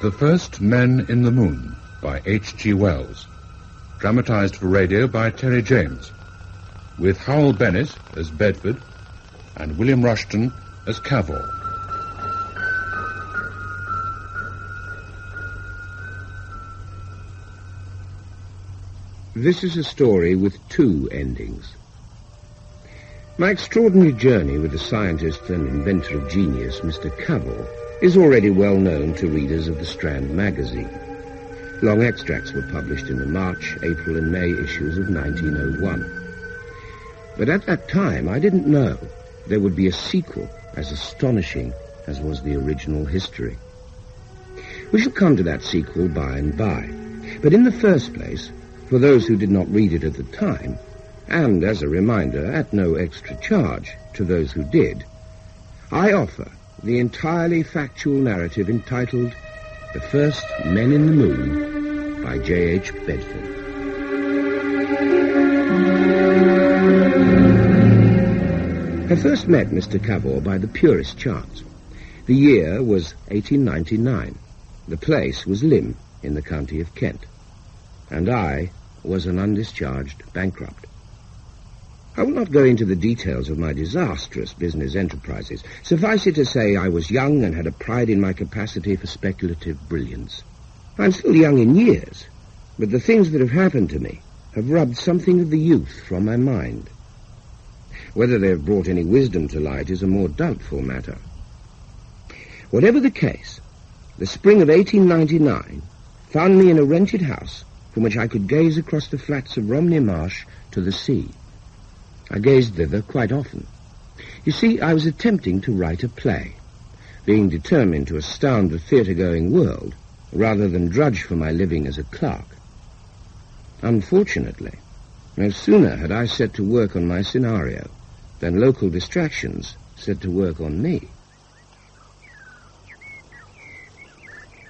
The First Men in the Moon by H.G. Wells. Dramatized for radio by Terry James. With Howell Bennett as Bedford and William Rushton as Cavor. This is a story with two endings. My extraordinary journey with the scientist and inventor of genius, Mr. Cavor, is already well known to readers of the Strand magazine. Long extracts were published in the March, April and May issues of 1901. But at that time, I didn't know there would be a sequel as astonishing as was the original history. We shall come to that sequel by and by. But in the first place, for those who did not read it at the time, and as a reminder, at no extra charge to those who did, I offer the entirely factual narrative entitled The First Men in the Moon by J.H. Bedford. I first met Mr. Cavor by the purest chance. The year was 1899. The place was Lympne in the county of Kent. And I was an undischarged bankrupt. I will not go into the details of my disastrous business enterprises. Suffice it to say I was young and had a pride in my capacity for speculative brilliance. I'm still young in years, but the things that have happened to me have rubbed something of the youth from my mind. Whether they have brought any wisdom to light is a more doubtful matter. Whatever the case, the spring of 1899 found me in a rented house from which I could gaze across the flats of Romney Marsh to the sea. I gazed thither quite often. You see, I was attempting to write a play, being determined to astound the theatre-going world rather than drudge for my living as a clerk. Unfortunately, no sooner had I set to work on my scenario than local distractions set to work on me.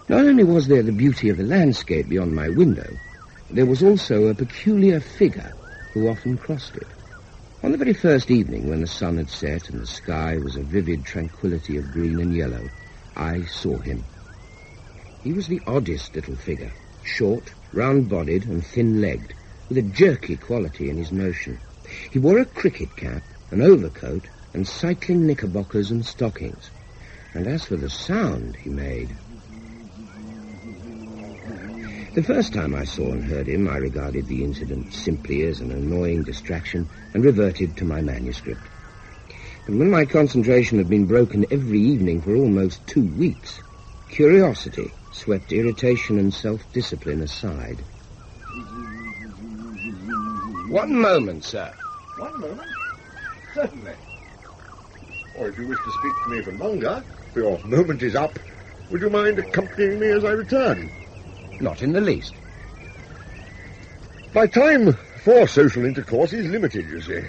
Not only was there the beauty of the landscape beyond my window, there was also a peculiar figure who often crossed it. On the very first evening, when the sun had set and the sky was a vivid tranquility of green and yellow, I saw him. He was the oddest little figure, short, round-bodied and thin-legged, with a jerky quality in his motion. He wore a cricket cap, an overcoat, and cycling knickerbockers and stockings. And as for the sound he made... The first time I saw and heard him, I regarded the incident simply as an annoying distraction and reverted to my manuscript. But when my concentration had been broken every evening for almost 2 weeks, curiosity swept irritation and self-discipline aside. One moment, sir. 1 moment? Certainly. Or if you wish to speak to me for longer, for your moment is up, would you mind accompanying me as I return? Not in the least. My time for social intercourse is limited, you see.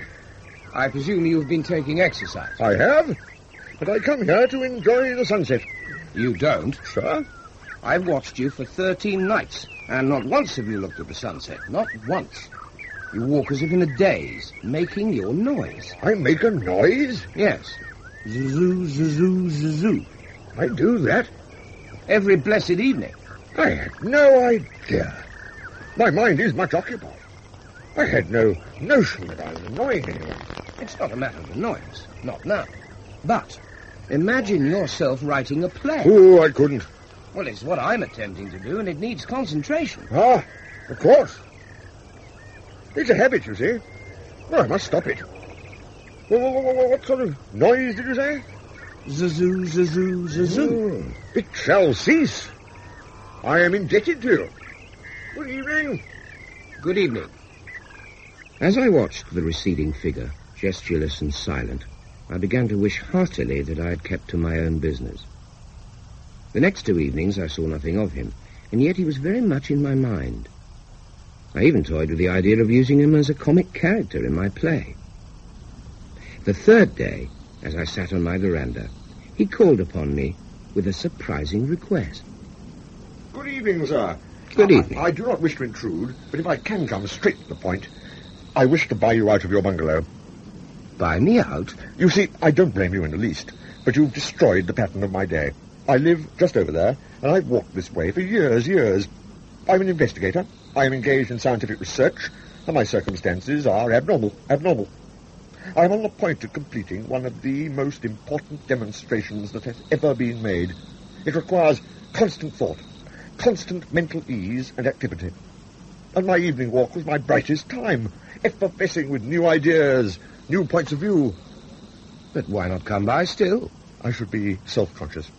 I presume you've been taking exercise. I have, but I come here to enjoy the sunset. You don't? Sir? I've watched you for 13 nights, and not once have you looked at the sunset. Not once. You walk as if in a daze, making your noise. I make a noise? Yes. Zzzoo, zzzoo, zzzoo. I do that? Every blessed evening. I had no idea. My mind is much occupied. I had no notion that I was annoying anyone. It's not a matter of annoyance. Not now. But imagine yourself writing a play. Oh, I couldn't. Well, it's what I'm attempting to do, and it needs concentration. Ah, of course. It's a habit, you see. Well, I must stop it. What sort of noise did you say? Zzzoo, zzzoo, zzzoo. It shall cease. I am indebted to you. Good evening. Good evening. As I watched the receding figure, gestureless and silent, I began to wish heartily that I had kept to my own business. The next 2 evenings I saw nothing of him, and yet he was very much in my mind. I even toyed with the idea of using him as a comic character in my play. The third day, as I sat on my veranda, he called upon me with a surprising request. Good evening, sir. Good evening. I do not wish to intrude, but if I can come straight to the point, I wish to buy you out of your bungalow. Buy me out? You see, I don't blame you in the least, but you've destroyed the pattern of my day. I live just over there, and I've walked this way for years. I'm an investigator. I am engaged in scientific research, and my circumstances are abnormal. I'm on the point of completing one of the most important demonstrations that has ever been made. It requires constant thought, constant mental ease and activity. And my evening walk was my brightest time, effervescing with new ideas, new points of view. But why not come by still? I should be self-conscious,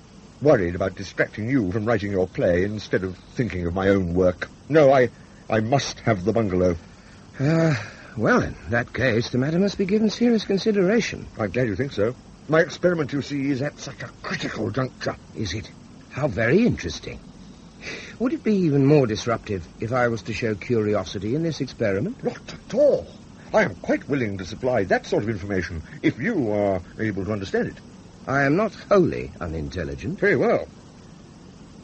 worried about distracting you from writing your play instead of thinking of my own work. No, I must have the bungalow. Well, in that case, the matter must be given serious consideration. I'm glad you think so. My experiment, you see, is at such a critical juncture. Is it? How very interesting. Would it be even more disruptive if I was to show curiosity in this experiment? Not at all. I am quite willing to supply that sort of information, if you are able to understand it. I am not wholly unintelligent. Very well.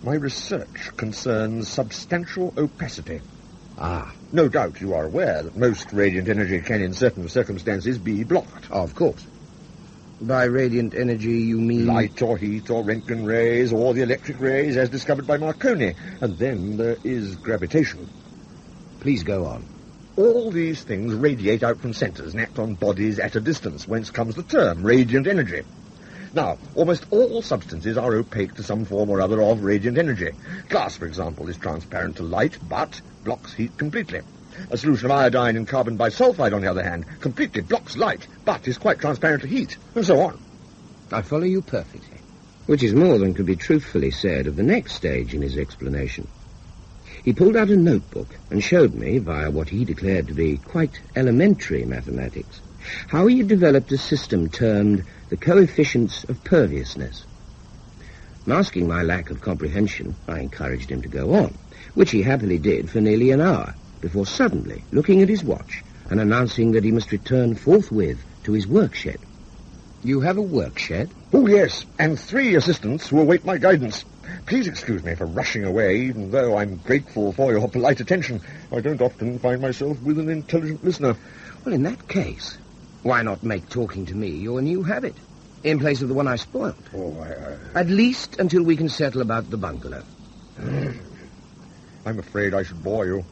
My research concerns substantial opacity. Ah. No doubt you are aware that most radiant energy can, in certain circumstances, be blocked. Of course. By radiant energy, you mean... light or heat or Röntgen rays or the electric rays as discovered by Marconi. And then there is gravitation. Please go on. All these things radiate out from centres and act on bodies at a distance, whence comes the term radiant energy. Now, almost all substances are opaque to some form or other of radiant energy. Glass, for example, is transparent to light, but blocks heat completely. A solution of iodine in carbon bisulfide, on the other hand, completely blocks light, but is quite transparent to heat, and so on. I follow you perfectly. Which is more than could be truthfully said of the next stage in his explanation. He pulled out a notebook and showed me, via what he declared to be quite elementary mathematics, how he had developed a system termed the coefficients of perviousness. Masking my lack of comprehension, I encouraged him to go on, which he happily did for nearly an hour, before suddenly looking at his watch and announcing that he must return forthwith to his workshed. You have a workshed? Oh, yes, and 3 assistants who await my guidance. Please excuse me for rushing away, even though I'm grateful for your polite attention. I don't often find myself with an intelligent listener. Well, in that case, why not make talking to me your new habit, in place of the one I spoiled? Oh, At least until we can settle about the bungalow. I'm afraid I should bore you.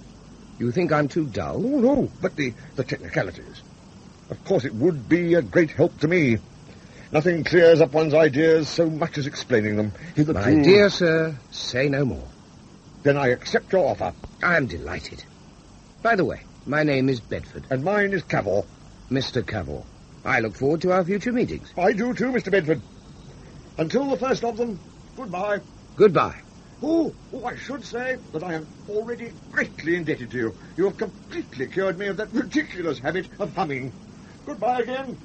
You think I'm too dull? Oh, no, but the technicalities. Of course, it would be a great help to me. Nothing clears up one's ideas so much as explaining them. My dear sir, say no more. Then I accept your offer. I am delighted. By the way, my name is Bedford. And mine is Cavor. Mr. Cavor, I look forward to our future meetings. I do too, Mr. Bedford. Until the first of them, goodbye. Goodbye. Oh, I should say that I am already greatly indebted to you. You have completely cured me of that ridiculous habit of humming. Goodbye again.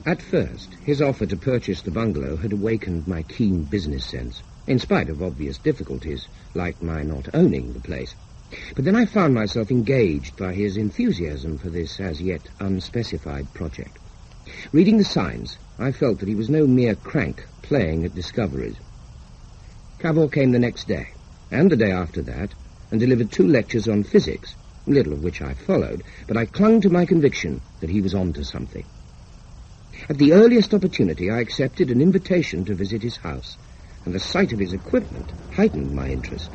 At first, his offer to purchase the bungalow had awakened my keen business sense, in spite of obvious difficulties, like my not owning the place. But then I found myself engaged by his enthusiasm for this as yet unspecified project. Reading the signs, I felt that he was no mere crank playing at discoveries. Cavor came the next day, and the day after that, and delivered 2 lectures on physics, little of which I followed, but I clung to my conviction that he was on to something. At the earliest opportunity, I accepted an invitation to visit his house, and the sight of his equipment heightened my interest.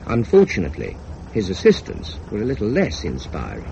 Unfortunately, his assistants were a little less inspiring.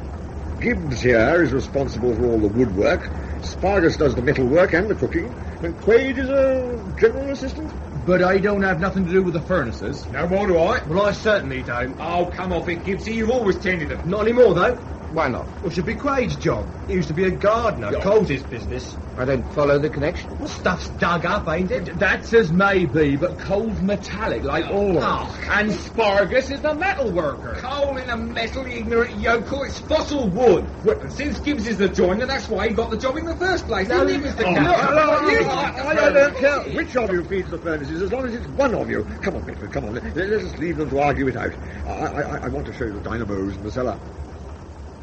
Gibbs here is responsible for all the woodwork. Spargus does the metalwork and the cooking. And Quaid is a general assistant. But I don't have nothing to do with the furnaces. No more do I. Well, I certainly don't. Oh, come off it, Gibbsy. You've always tended them. Not anymore, though. Why not? Well, it should be Quaid's job. He used to be a gardener. Yeah. Cole's his business. I don't follow the connection. Well, stuff's dug up, ain't it? That's as may be, but Cole's metallic, like ore. And Spargus is the metal worker. Coal in a metal, you ignorant yokel. It's fossil wood. Well, and since Gibbs is the joiner, that's why he got the job in the first place. No, Didn't he, Mr. Oh, Cavor? I don't care which of you feeds the furnaces, as long as it's one of you. Come on, Bedford, come on. Let us leave them to argue it out. I want to show you the dynamos in the cellar.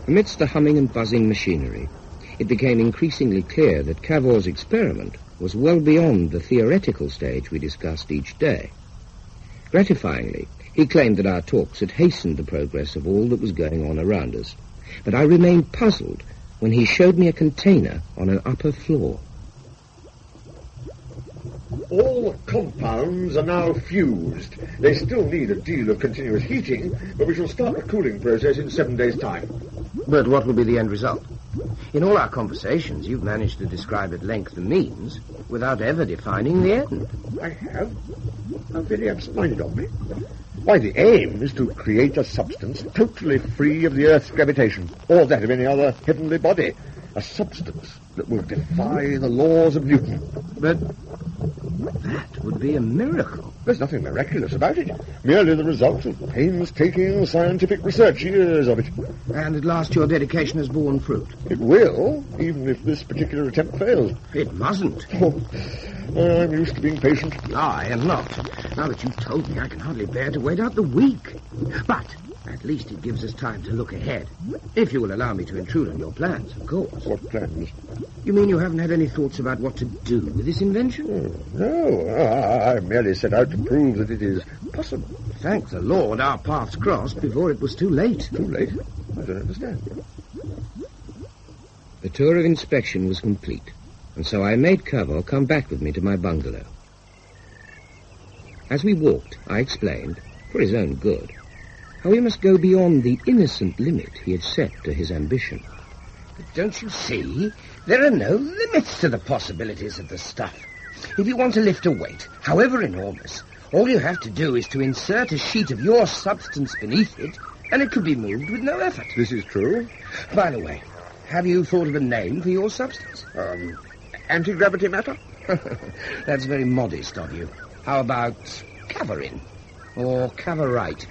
Amidst the humming and buzzing machinery, it became increasingly clear that Cavor's experiment was well beyond the theoretical stage we discussed each day. Gratifyingly, he claimed that our talks had hastened the progress of all that was going on around us, but I remained puzzled when he showed me a container on an upper floor. All the compounds are now fused. They still need a deal of continuous heating, but we shall start the cooling process in 7 days' time. But what will be the end result? In all our conversations, you've managed to describe at length the means without ever defining the end. I have? How very absent-minded of me. Why, the aim is to create a substance totally free of the Earth's gravitation, or that of any other heavenly body. A substance that will defy the laws of Newton. But that would be a miracle. There's nothing miraculous about it. Merely the result of painstaking scientific research, years of it. And at last your dedication has borne fruit. It will, even if this particular attempt fails. It mustn't. I'm used to being patient. I am not. Now that you've told me, I can hardly bear to wait out the week. But at least it gives us time to look ahead. If you will allow me to intrude on your plans, of course. What plans? You mean you haven't had any thoughts about what to do with this invention? No, I merely set out to prove that it is possible. Thank the Lord our paths crossed before it was too late. Too late? I don't understand. The tour of inspection was complete, and so I made Cavor come back with me to my bungalow. As we walked, I explained, for his own good, how he must go beyond the innocent limit he had set to his ambition. But don't you see? There are no limits to the possibilities of the stuff. If you want to lift a weight, however enormous, all you have to do is to insert a sheet of your substance beneath it, and it can be moved with no effort. This is true. By the way, have you thought of a name for your substance? Anti-gravity matter? That's very modest of you. How about cavorine? Or cavorite?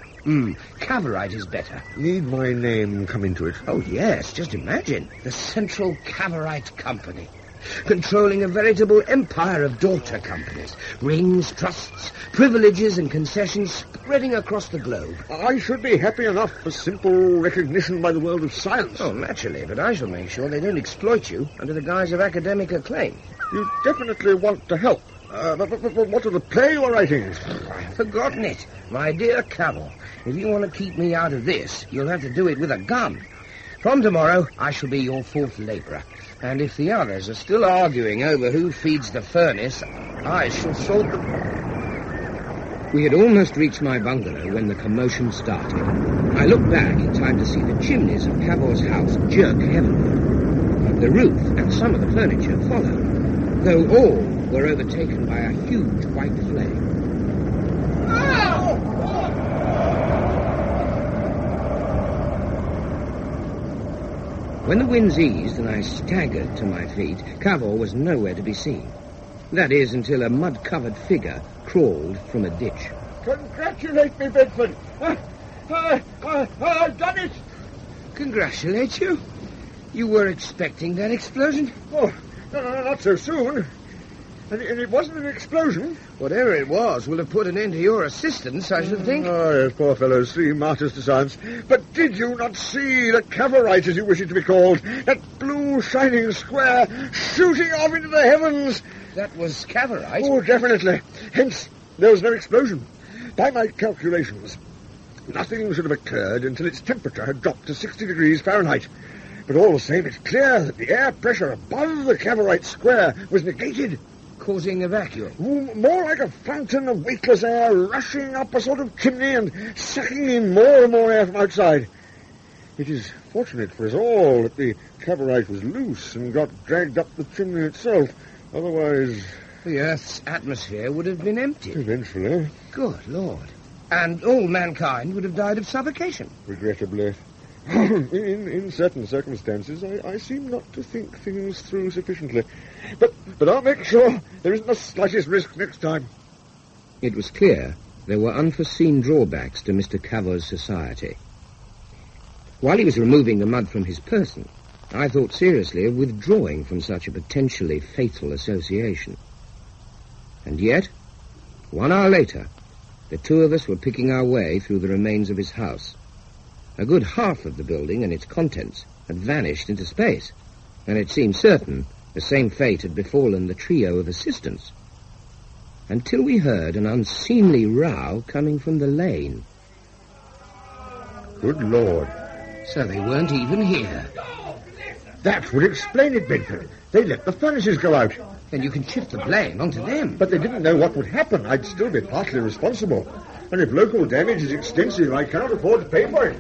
Cavorite is better. Need my name come into it? Oh, yes, just imagine. The Central Cavorite Company. Controlling a veritable empire of daughter companies. Rings, trusts, privileges and concessions spreading across the globe. I should be happy enough for simple recognition by the world of science. Oh, naturally, but I shall make sure they don't exploit you under the guise of academic acclaim. You definitely want to help. But what are the play you are writing? I've forgotten it. My dear Cavor, if you want to keep me out of this, you'll have to do it with a gun. From tomorrow, I shall be your fourth labourer. And if the others are still arguing over who feeds the furnace, I shall sort them. We had almost reached my bungalow when the commotion started. I looked back in time to see the chimneys of Cavor's house jerk heavenward. The roof and some of the furniture followed, though all were overtaken by a huge white flame. When the winds eased and I staggered to my feet, Cavor was nowhere to be seen. That is, until a mud-covered figure crawled from a ditch. Congratulate me, Bedford. I've done it. Congratulate you? You were expecting that explosion? Oh, no, not so soon. And it wasn't an explosion. Whatever it was will have put an end to your assistance, I should think. Oh, yes, poor fellows, 3 martyrs to science. But did you not see the cavorite, as you wish it to be called? That blue shining square shooting off into the heavens. That was cavorite? Oh, definitely. Hence, there was no explosion. By my calculations, nothing should have occurred until its temperature had dropped to 60 degrees Fahrenheit. But all the same, it's clear that the air pressure above the cavorite square was negated. Causing a vacuum? More like a fountain of weightless air rushing up a sort of chimney and sucking in more and more air from outside. It is fortunate for us all that the cavorite was loose and got dragged up the chimney itself. Otherwise... the Earth's atmosphere would have been emptied. Eventually. Good Lord. And all mankind would have died of suffocation. Regrettably. In certain circumstances, I seem not to think things through sufficiently. But I'll make sure there isn't the slightest risk next time. It was clear there were unforeseen drawbacks to Mr. Cavor's society. While he was removing the mud from his person, I thought seriously of withdrawing from such a potentially fatal association. And yet, 1 hour later, the two of us were picking our way through the remains of his house. A good half of the building and its contents had vanished into space, and it seemed certain the same fate had befallen the trio of assistants, until we heard an unseemly row coming from the lane. Good Lord. So they weren't even here. That would explain it, Bedford. They let the furnaces go out. Then you can shift the blame onto them. But they didn't know what would happen. I'd still be partly responsible. And if local damage is extensive, I cannot afford to pay for it.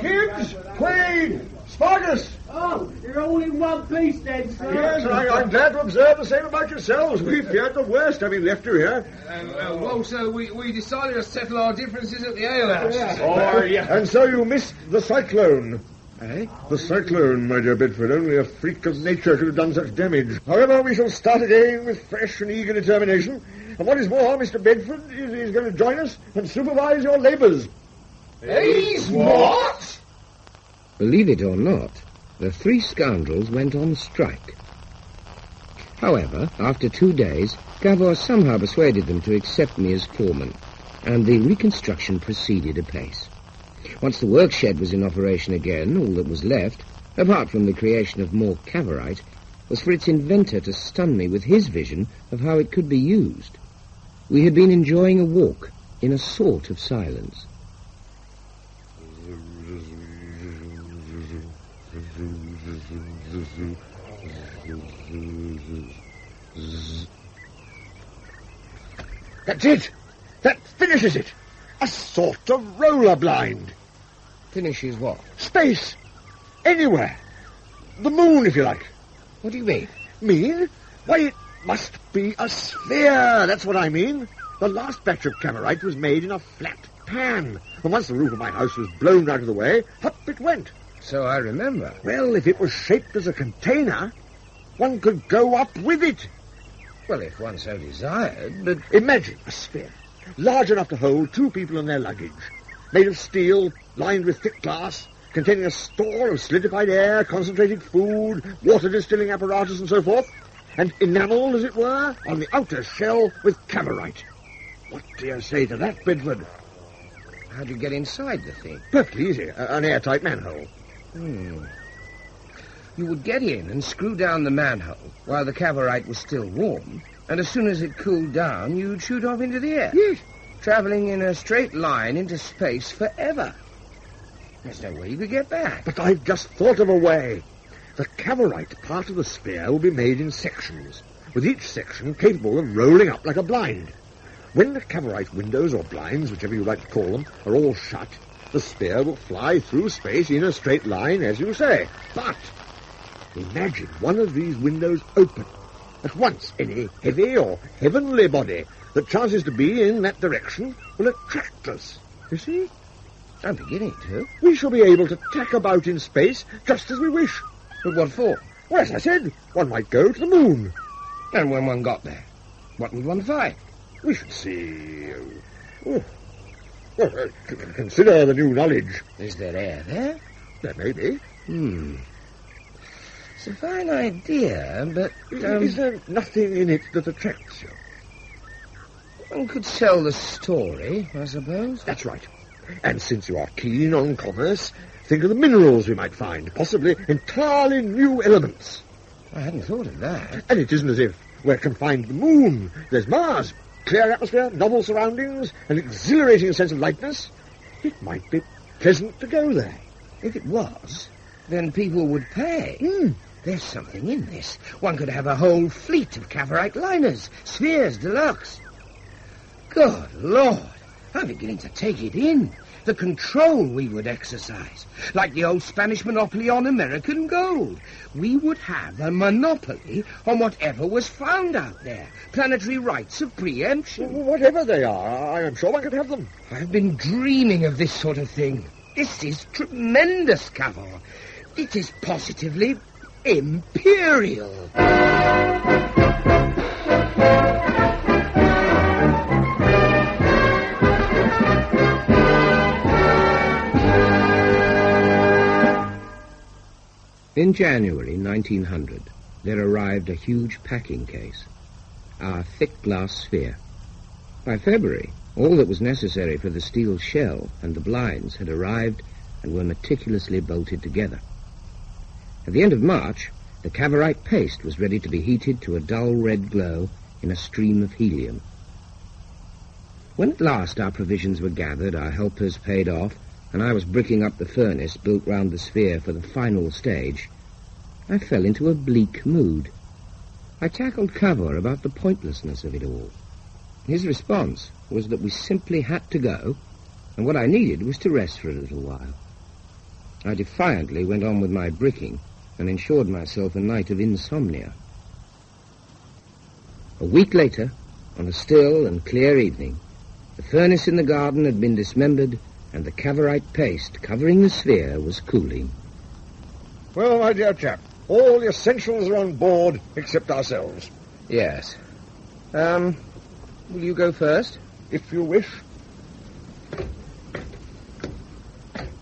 Gibbs! Quaid! Spargus! Oh, you're all in one piece then, sir. Yes, I'm glad to observe the same about yourselves. We feared the worst, having left you here. Well, sir, we decided to settle our differences at the alehouse. And so you missed the cyclone. Eh? The cyclone, my dear Bedford. Only a freak of nature could have done such damage. However, we shall start again with fresh and eager determination. And what is more, Mr. Bedford is going to join us and supervise your labours. He's what? Believe it or not, the three scoundrels went on strike. However, after 2 days, Cavor somehow persuaded them to accept me as foreman, and the reconstruction proceeded apace. Once the work shed was in operation again, all that was left, apart from the creation of more cavorite, was for its inventor to stun me with his vision of how it could be used. We had been enjoying a walk in a sort of silence. That's it. That finishes it. A sort of roller blind. Finishes what? Space. Anywhere. The moon, if you like. What do you mean? Mean? Why, it must be a sphere. That's what I mean. The last batch of cavorite was made in a flat pan. And once the roof of my house was blown out of the way, up it went. So I remember. Well, if it was shaped as a container, one could go up with it. Well, if one so desired, but... Imagine a sphere, large enough to hold 2 people and their luggage, made of steel, lined with thick glass, containing a store of solidified air, concentrated food, water distilling apparatus, and so forth, and enamelled, as it were, on the outer shell with cavorite. What do you say to that, Bedford? How do you get inside the thing? Perfectly easy. An airtight manhole. You would get in and screw down the manhole while the cavorite was still warm, and as soon as it cooled down, you'd shoot off into the air. Yes. Travelling in a straight line into space forever. There's no way you could get back. But I've just thought of a way. The cavorite part of the sphere will be made in sections, with each section capable of rolling up like a blind. When the cavorite windows or blinds, whichever you like to call them, are all shut, the sphere will fly through space in a straight line, as you say. But imagine one of these windows open. At once, any heavy or heavenly body that chances to be in that direction will attract us. You see? I'm beginning to. We shall be able to tack about in space just as we wish. But what for? Well, as I said, one might go to the moon. And when one got there, what would one find? We should see... consider the new knowledge. Is there air there? There may be. It's a fine idea, but... Is there nothing in it that attracts you? One could sell the story, I suppose. That's right. And since you are keen on commerce, think of the minerals we might find, possibly entirely new elements. I hadn't thought of that. And it isn't as if we're confined to the moon. There's Mars. Clear atmosphere, novel surroundings, an exhilarating sense of lightness. It might be pleasant to go there. If it was, then people would pay. There's something in this. One could have a whole fleet of cavorite liners, spheres deluxe. Good Lord, I'm beginning to take it in. The control we would exercise, like the old Spanish monopoly on American gold. We would have a monopoly on whatever was found out there. Planetary rights of preemption. Whatever they are, I am sure one could have them. I've been dreaming of this sort of thing. This is tremendous, Cavor. It is positively imperial. In January 1900, there arrived a huge packing case, our thick glass sphere. By February, all that was necessary for the steel shell and the blinds had arrived and were meticulously bolted together. At the end of March, the cavorite paste was ready to be heated to a dull red glow in a stream of helium. When at last our provisions were gathered, our helpers paid off, and I was bricking up the furnace built round the sphere for the final stage, I fell into a bleak mood. I tackled Cavor about the pointlessness of it all. His response was that we simply had to go, and what I needed was to rest for a little while. I defiantly went on with my bricking and ensured myself a night of insomnia. A week later, on a still and clear evening, the furnace in the garden had been dismembered and the cavorite paste covering the sphere was cooling. Well, my dear chap, all the essentials are on board except ourselves. Yes. Will you go first? If you wish.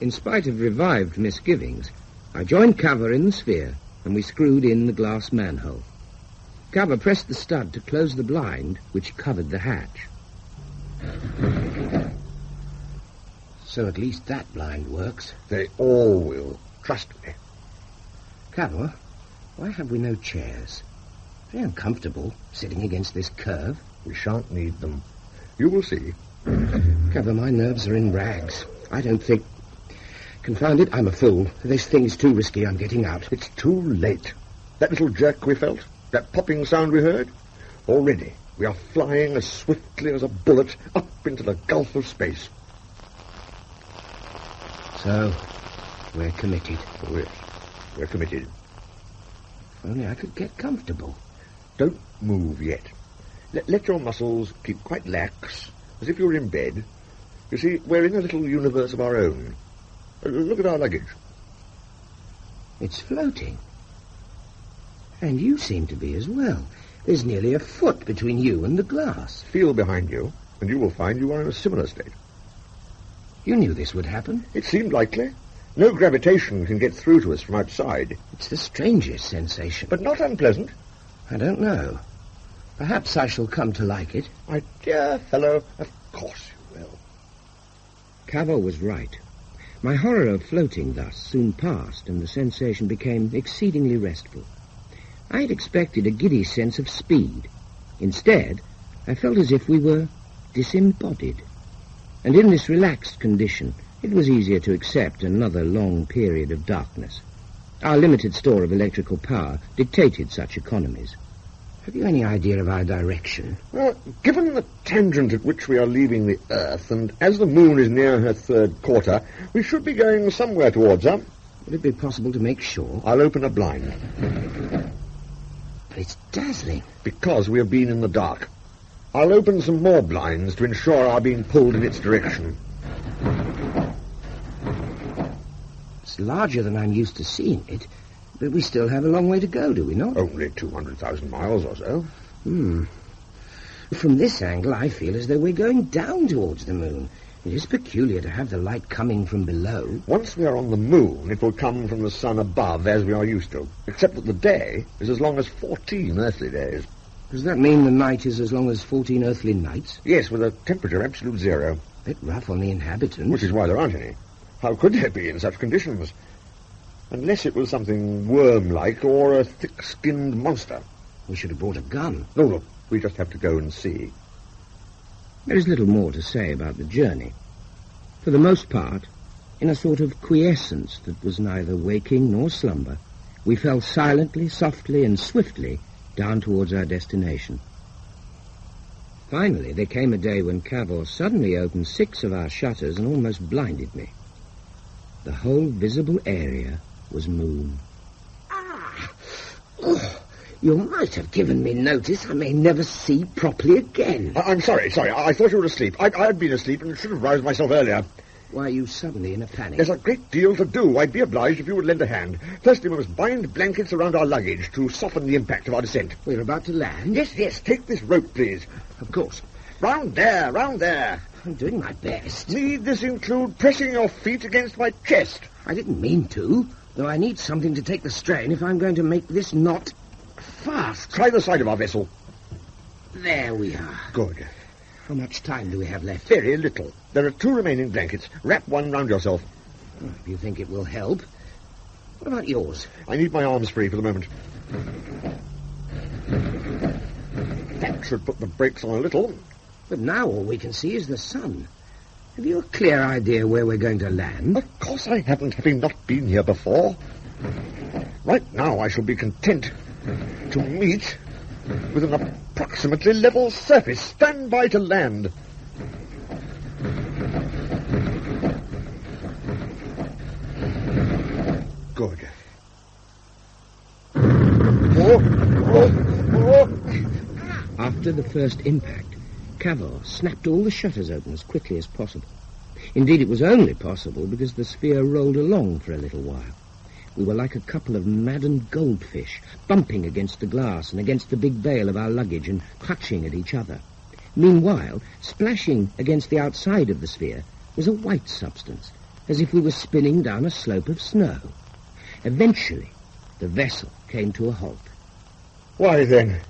In spite of revived misgivings, I joined Cavor in the sphere, and we screwed in the glass manhole. Cavor pressed the stud to close the blind, which covered the hatch. So at least that blind works. They all will. Trust me. Cavor, why have we no chairs? Very uncomfortable, sitting against this curve. We shan't need them. You will see. Cavor, my nerves are in rags. I don't think... Confound it, I'm a fool. This thing is too risky. I'm getting out. It's too late. That little jerk we felt, that popping sound we heard, already we are flying as swiftly as a bullet up into the gulf of space. So, we're committed. Oh, yes, we're committed. If only I could get comfortable. Don't move yet. Let your muscles keep quite lax, as if you were in bed. You see, we're in a little universe of our own. Look at our luggage. It's floating. And you seem to be as well. There's nearly a foot between you and the glass. Feel behind you, and you will find you are in a similar state. You knew this would happen. It seemed likely. No gravitation can get through to us from outside. It's the strangest sensation. But not unpleasant. I don't know. Perhaps I shall come to like it. My dear fellow, of course you will. Cavor was right. My horror of floating thus soon passed, and the sensation became exceedingly restful. I had expected a giddy sense of speed. Instead, I felt as if we were disembodied. And in this relaxed condition, it was easier to accept another long period of darkness. Our limited store of electrical power dictated such economies. Have you any idea of our direction? Well, given the tangent at which we are leaving the Earth, and as the moon is near her third quarter, we should be going somewhere towards her. Would it be possible to make sure? I'll open a blind. But it's dazzling. Because we have been in the dark. I'll open some more blinds to ensure our being pulled in its direction. It's larger than I'm used to seeing it, but we still have a long way to go, do we not? Only 200,000 miles or so. From this angle, I feel as though we're going down towards the moon. It is peculiar to have the light coming from below. Once we are on the moon, it will come from the sun above, as we are used to, except that the day is as long as 14 earthly days. Does that mean the night is as long as 14 earthly nights? Yes, with a temperature absolute zero. Bit rough on the inhabitants. Which is why there aren't any. How could there be in such conditions? Unless it was something worm-like or a thick-skinned monster. We should have brought a gun. No, look, we just have to go and see. There is little more to say about the journey. For the most part, in a sort of quiescence that was neither waking nor slumber, we fell silently, softly, and swiftly down towards our destination. Finally, there came a day when Cavor suddenly opened 6 of our shutters and almost blinded me. The whole visible area was moon. You might have given me notice. I may never see properly again. I'm sorry. I thought you were asleep. I'd been asleep and should have roused myself earlier. Why are you suddenly in a panic? There's a great deal to do. I'd be obliged if you would lend a hand. Firstly, we must bind blankets around our luggage to soften the impact of our descent. We're about to land? Yes. Take this rope, please. Of course. Round there. I'm doing my best. Need this include pressing your feet against my chest? I didn't mean to, though I need something to take the strain if I'm going to make this knot fast. Try the side of our vessel. There we are. Good. How much time do we have left? Very little. There are 2 remaining blankets. Wrap one round yourself. If you think it will help. What about yours? I need my arms free for the moment. That should put the brakes on a little. But now all we can see is the sun. Have you a clear idea where we're going to land? Of course I haven't, having not been here before. Right now I shall be content to meet with an approximately level surface. Stand by to land. Good. After the first impact, Cavor snapped all the shutters open as quickly as possible. Indeed, it was only possible because the sphere rolled along for a little while. We were like a couple of maddened goldfish, bumping against the glass and against the big bale of our luggage and clutching at each other. Meanwhile, splashing against the outside of the sphere was a white substance, as if we were spinning down a slope of snow. Eventually, the vessel came to a halt. Why then,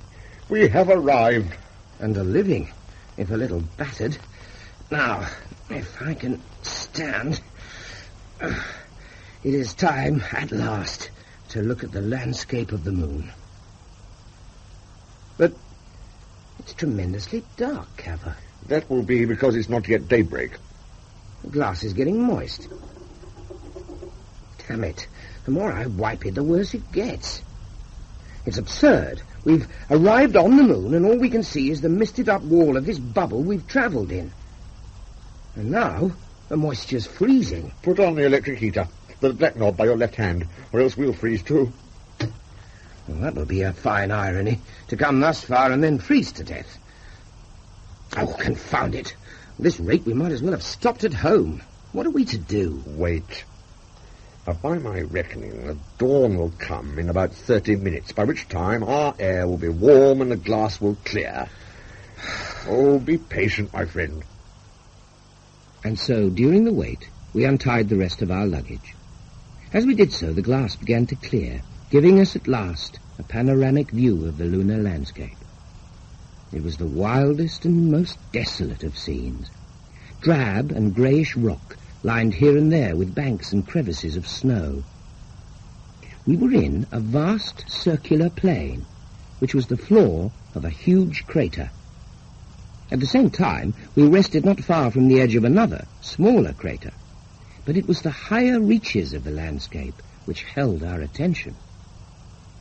we have arrived. And are living, if a little battered. Now, if I can stand... It is time, at last, to look at the landscape of the moon. But it's tremendously dark, Cavor. That will be because it's not yet daybreak. The glass is getting moist. Damn it. The more I wipe it, the worse it gets. It's absurd. We've arrived on the moon, and all we can see is the misted-up wall of this bubble we've travelled in. And now, the moisture's freezing. Put on the electric heater. The black knob by your left hand, or else we'll freeze too. Well, that will be a fine irony, to come thus far and then freeze to death. Oh, confound it. At this rate, we might as well have stopped at home. What are we to do? Wait. Now, by my reckoning, the dawn will come in about 30 minutes, by which time our air will be warm and the glass will clear. Oh, be patient, my friend. And so, during the wait, we untied the rest of our luggage. As we did so, the glass began to clear, giving us at last a panoramic view of the lunar landscape. It was the wildest and most desolate of scenes. Drab and greyish rock, lined here and there with banks and crevices of snow. We were in a vast circular plain, which was the floor of a huge crater. At the same time, we rested not far from the edge of another, smaller crater. But it was the higher reaches of the landscape which held our attention.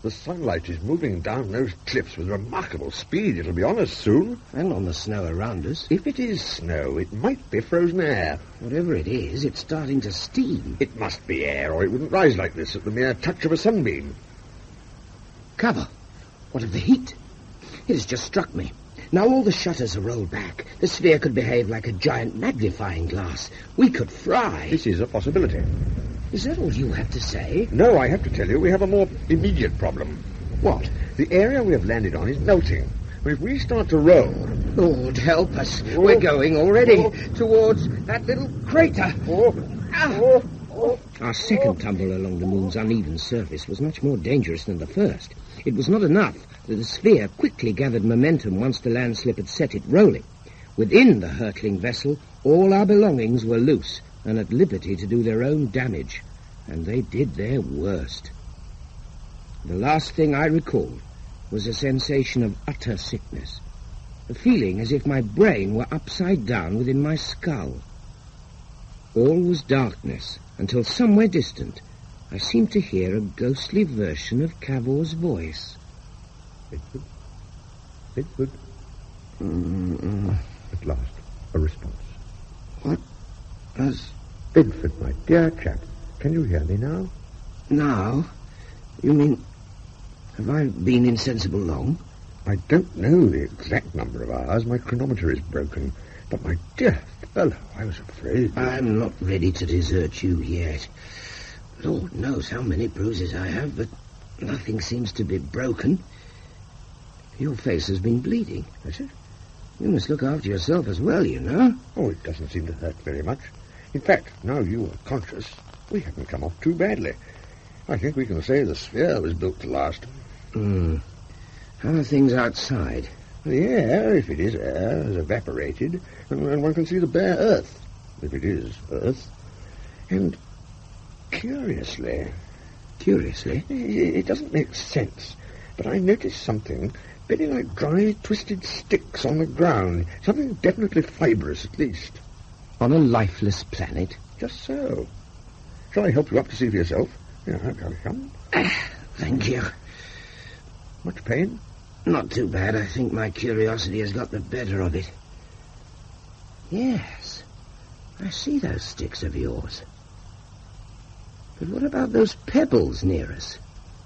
The sunlight is moving down those cliffs with remarkable speed. It'll be on us soon. And on the snow around us. If it is snow, it might be frozen air. Whatever it is, it's starting to steam. It must be air, or it wouldn't rise like this at the mere touch of a sunbeam. Cavor, what of the heat? It has just struck me. Now all the shutters are rolled back. The sphere could behave like a giant magnifying glass. We could fry. This is a possibility. Is that all you have to say? No, I have to tell you, we have a more immediate problem. What? The area we have landed on is melting. If we start to roll... Lord, help us. Oh. We're going already towards that little crater. Our second tumble along the moon's uneven surface was much more dangerous than the first. It was not enough that the sphere quickly gathered momentum once the landslip had set it rolling. Within the hurtling vessel, all our belongings were loose and at liberty to do their own damage, and they did their worst. The last thing I recalled was a sensation of utter sickness, a feeling as if my brain were upside down within my skull. All was darkness until somewhere distant I seemed to hear a ghostly version of Cavor's voice. Bedford? Bedford? At last, a response. What has... Bedford, my dear chap, can you hear me now? Now? You mean... Have I been insensible long? I don't know the exact number of hours. My chronometer is broken. But, my dear fellow, I was afraid... I'm not ready to desert you yet. Lord knows how many bruises I have, but nothing seems to be broken. Your face has been bleeding. Has it? You must look after yourself as well, you know. Oh, it doesn't seem to hurt very much. In fact, now you are conscious, we haven't come off too badly. I think we can say the sphere was built to last. How are things outside? The air, if it is air, has evaporated, and one can see the bare earth, if it is earth. And curiously... Curiously? It doesn't make sense, but I noticed something very like dry, twisted sticks on the ground. Something definitely fibrous, at least. On a lifeless planet? Just so. Shall I help you up to see for yourself? Yeah, come. Thank you. Much pain? Not too bad. I think my curiosity has got the better of it. Yes, I see those sticks of yours. But what about those pebbles near us?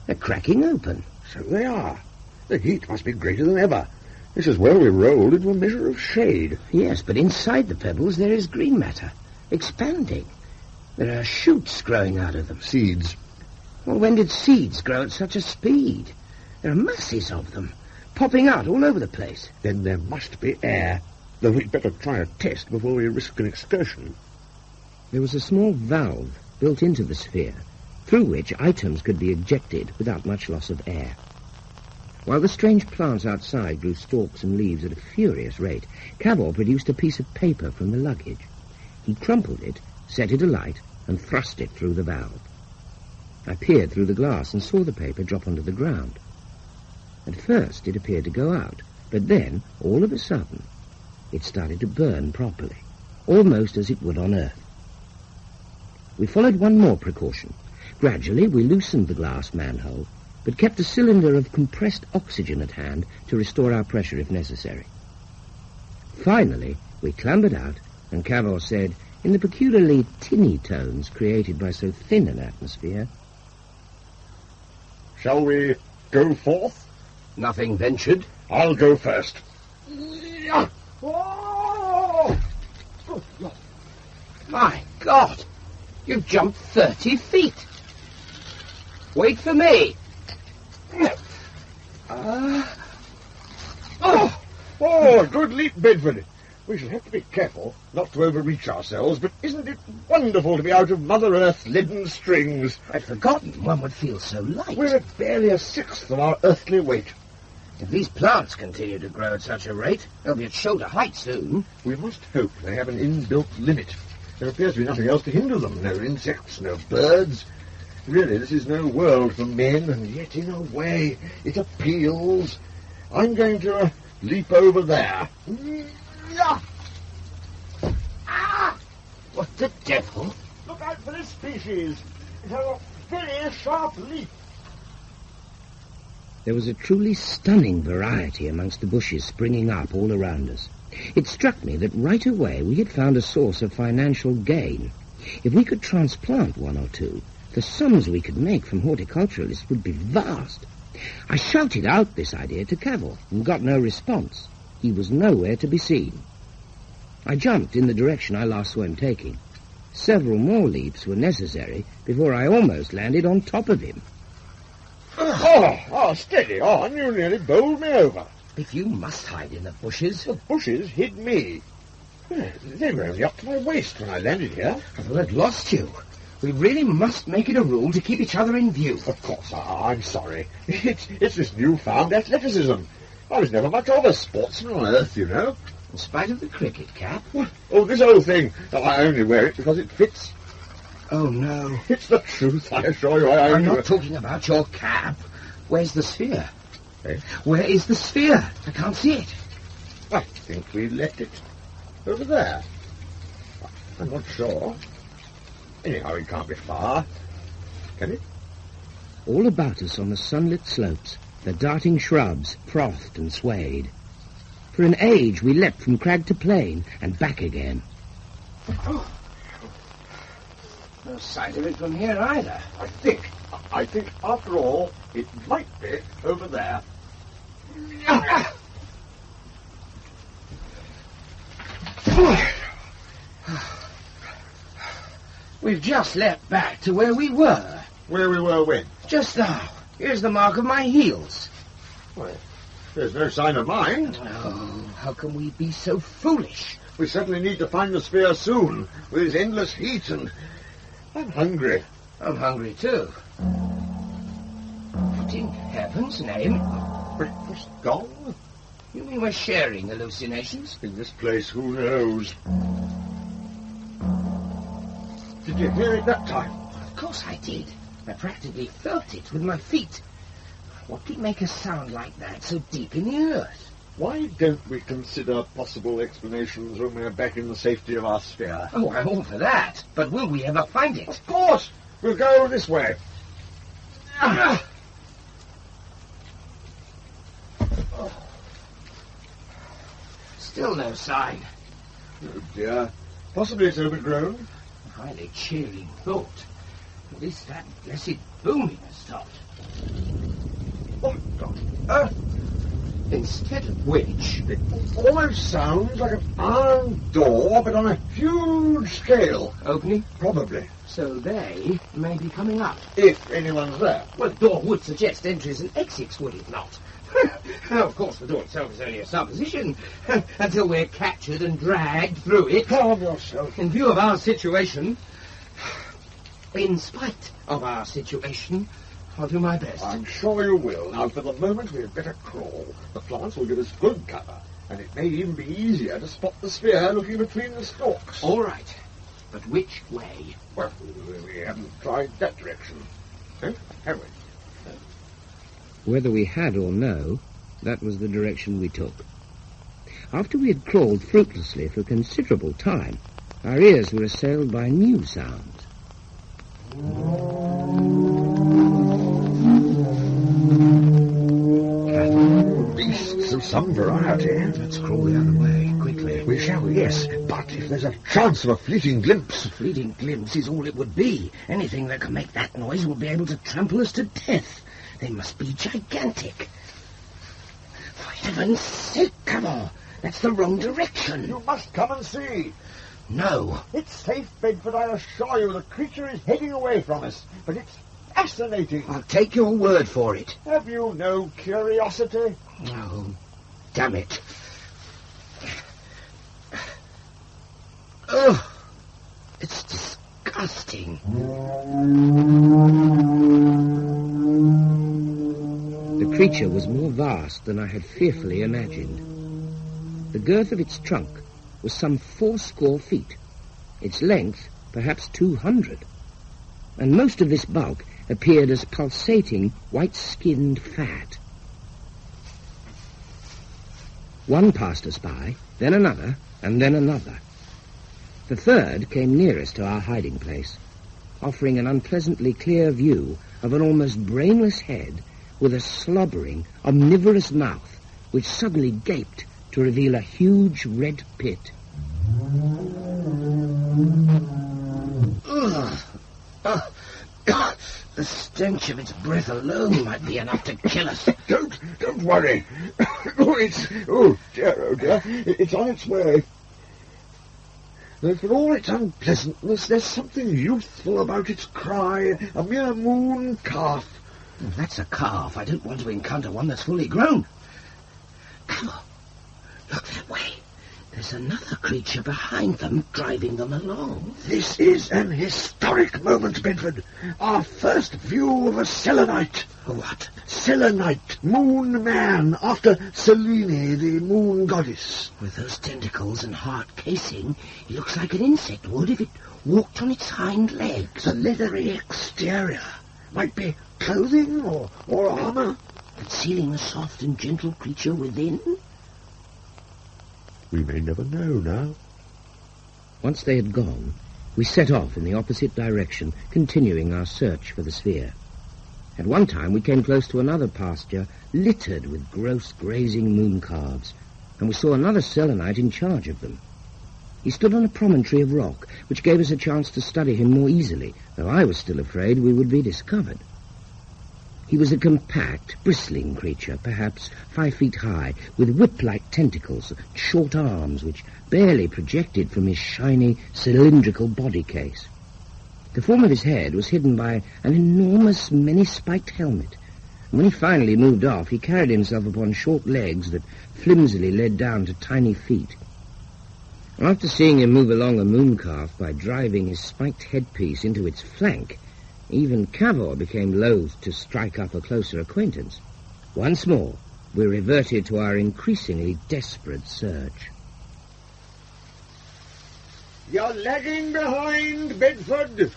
They're cracking open. So they are. The heat must be greater than ever. This is where we rolled into a measure of shade. Yes, but inside the pebbles there is green matter, expanding. There are shoots growing out of them. Seeds. Well, when did seeds grow at such a speed? There are masses of them, popping out all over the place. Then there must be air. Though we'd better try a test before we risk an excursion. There was a small valve built into the sphere, through which items could be ejected without much loss of air. While the strange plants outside grew stalks and leaves at a furious rate, Cavor produced a piece of paper from the luggage. He crumpled it, set it alight, and thrust it through the valve. I peered through the glass and saw the paper drop onto the ground. At first it appeared to go out, but then, all of a sudden, it started to burn properly, almost as it would on Earth. We followed one more precaution. Gradually we loosened the glass manhole, but kept a cylinder of compressed oxygen at hand to restore our pressure if necessary. Finally, we clambered out, and Cavor said, in the peculiarly tinny tones created by so thin an atmosphere, Shall we go forth? "Nothing ventured." I'll go first. My God! You've jumped 30 feet. Wait for me. Oh, good leap, Bedford. We shall have to be careful not to overreach ourselves, but isn't it wonderful to be out of Mother Earth's leaden strings? I'd forgotten one would feel so light. We're at barely a sixth of our earthly weight. If these plants continue to grow at such a rate, they'll be at shoulder height soon. We must hope they have an inbuilt limit. There appears to be nothing else to hinder them. No insects, no birds. Really, this is no world for men, and yet, in a way, it appeals. I'm going to leap over there. What the devil? Look out for this species. It has a very sharp leap. There was a truly stunning variety amongst the bushes springing up all around us. It struck me that right away we had found a source of financial gain. If we could transplant one or two, the sums we could make from horticulturalists would be vast. I shouted out this idea to Cavor and got no response. He was nowhere to be seen. I jumped in the direction I last saw him taking. Several more leaps were necessary before I almost landed on top of him. Oh, steady on. You nearly bowled me over. If you must hide in the bushes... The bushes hid me. They were only up to my waist when I landed here. I've had lost you. We really must make it a rule to keep each other in view. Of course, I'm sorry. It's this newfound athleticism. I was never much of a sportsman on Earth, you know. In spite of the cricket cap? Oh, this old thing. I only wear it because it fits. Oh, no. It's the truth, I assure you. I'm not talking about your cap. Where's the sphere? Eh? Where is the sphere? I can't see it. I think we left it over there. I'm not sure. Anyhow, it can't be far. Can it? All about us on the sunlit slopes, the darting shrubs frothed and swayed. For an age we leapt from crag to plain and back again. Oh. No sight of it from here either. I think, after all, it might be over there. We've just leapt back to where we were. Where we were when? Just now. Here's the mark of my heels. Well, there's no sign of mine. Oh, how can we be so foolish? We certainly need to find the sphere soon, with its endless heat, and I'm hungry. I'm hungry too. What in heaven's name? Breakfast gone? You mean we're sharing hallucinations? In this place, who knows? Did you hear it that time? Of course I did. I practically felt it with my feet. What could make a sound like that so deep in the earth? Why don't we consider possible explanations when we're back in the safety of our sphere? Oh, I'm all for that. But will we ever find it? Of course! We'll go this way. Still no sign. Oh, dear. Possibly it's overgrown. A highly cheering thought. At least that blessed booming has stopped. Oh, God. Instead of which... It almost sounds like an iron door, but on a huge scale. Opening? Probably. So they may be coming up. If anyone's there. Well, the door would suggest entries and exits, would it not? Now, of course, the door itself is only a supposition, until we're captured and dragged through it. Calm yourself. In view of our situation, in spite of our situation, I'll do my best. I'm sure you will. Now, for the moment, we had better crawl. The plants will give us good cover, and it may even be easier to spot the sphere looking between the stalks. All right, but which way? Well, we haven't tried that direction. Eh? Have we? Whether we had or no, that was the direction we took. After we had crawled fruitlessly for considerable time, our ears were assailed by new sounds. Beasts of some variety. Let's crawl the other way, quickly. We shall, yes, but if there's a chance of a fleeting glimpse... A fleeting glimpse is all it would be. Anything that can make that noise will be able to trample us to death. They must be gigantic. For heaven's sake, Cavor, that's the wrong direction. You must come and see. No. It's safe, Bedford, I assure you. The creature is heading away from us, but it's fascinating. I'll take your word for it. Have you no curiosity? Oh, damn it. Oh, it's disgusting. The creature was more vast than I had fearfully imagined. The girth of its trunk was some 80 feet, its length perhaps 200, and most of this bulk appeared as pulsating, white-skinned fat. One passed us by, then another, and then another. The third came nearest to our hiding place, offering an unpleasantly clear view of an almost brainless head with a slobbering, omnivorous mouth which suddenly gaped to reveal a huge red pit. Ugh. Oh, God. The stench of its breath alone might be enough to kill us. Don't worry. Oh dear. It's on its way. Though for all its unpleasantness, there's something youthful about its cry, a mere moon calf. Oh, that's a calf. I don't want to encounter one that's fully grown. Cavor, look that way. There's another creature behind them, driving them along. This is an historic moment, Bedford. Our first view of a selenite. A what? Selenite, moon man, after Selene, the moon goddess. With those tentacles and hard casing, it looks like an insect would if it walked on its hind legs. The leathery exterior might be clothing or armor. Concealing the soft and gentle creature within? We may never know now. Once they had gone, we set off in the opposite direction, continuing our search for the sphere. At one time we came close to another pasture littered with gross grazing moon calves, and we saw another selenite in charge of them. He stood on a promontory of rock, which gave us a chance to study him more easily, though I was still afraid we would be discovered. He was a compact, bristling creature, perhaps 5 feet high, with whip-like tentacles and short arms which barely projected from his shiny, cylindrical body case. The form of his head was hidden by an enormous, many-spiked helmet, and when he finally moved off, he carried himself upon short legs that flimsily led down to tiny feet. After seeing him move along a mooncalf by driving his spiked headpiece into its flank, even Cavor became loath to strike up a closer acquaintance. Once more, we reverted to our increasingly desperate search. You're lagging behind, Bedford.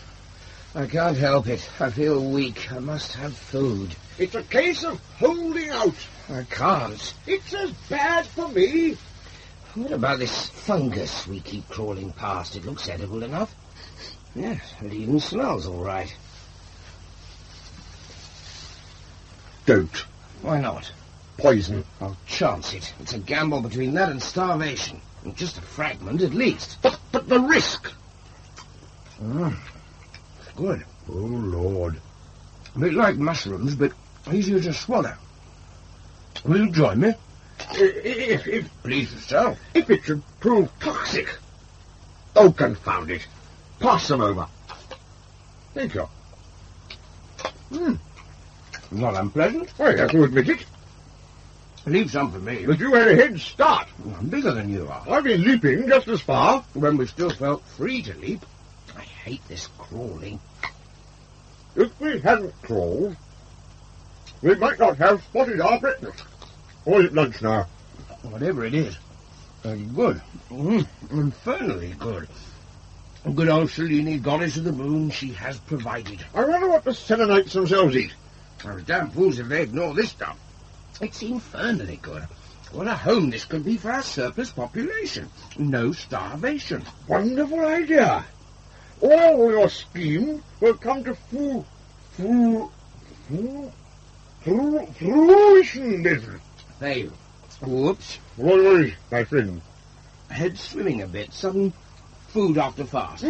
I can't help it. I feel weak. I must have food. It's a case of holding out. I can't. It's as bad for me. What about this fungus we keep crawling past? It looks edible enough. Yes, it even smells all right. Don't. Why not? Poison. I'll chance it. It's a gamble between that and starvation. And just a fragment at least. But the risk. It's good. Oh, Lord. A bit like mushrooms, but easier to swallow. Will you join me? If Please yourself. If it should prove toxic. Oh, confound it. Pass them over. Thank you. Not unpleasant. I have to admit it. Leave some for me. But you had a head start. I'm bigger than you are. I've been leaping just as far. When we still felt free to leap. I hate this crawling. If we hadn't crawled, we might not have spotted our breakfast. Or is it lunch now? Whatever it is. Good. Infernally good. Good old Selene, goddess of the moon, she has provided. I wonder what the Selenites themselves eat. Those damn fools if they ignore this stuff. It's infernally good. What a home this could be for our surplus population. No starvation. Wonderful idea. All your scheme will come to fruition, Bedford. Hey, whoops. What is, my friend? Head swimming a bit. Sudden food after fast.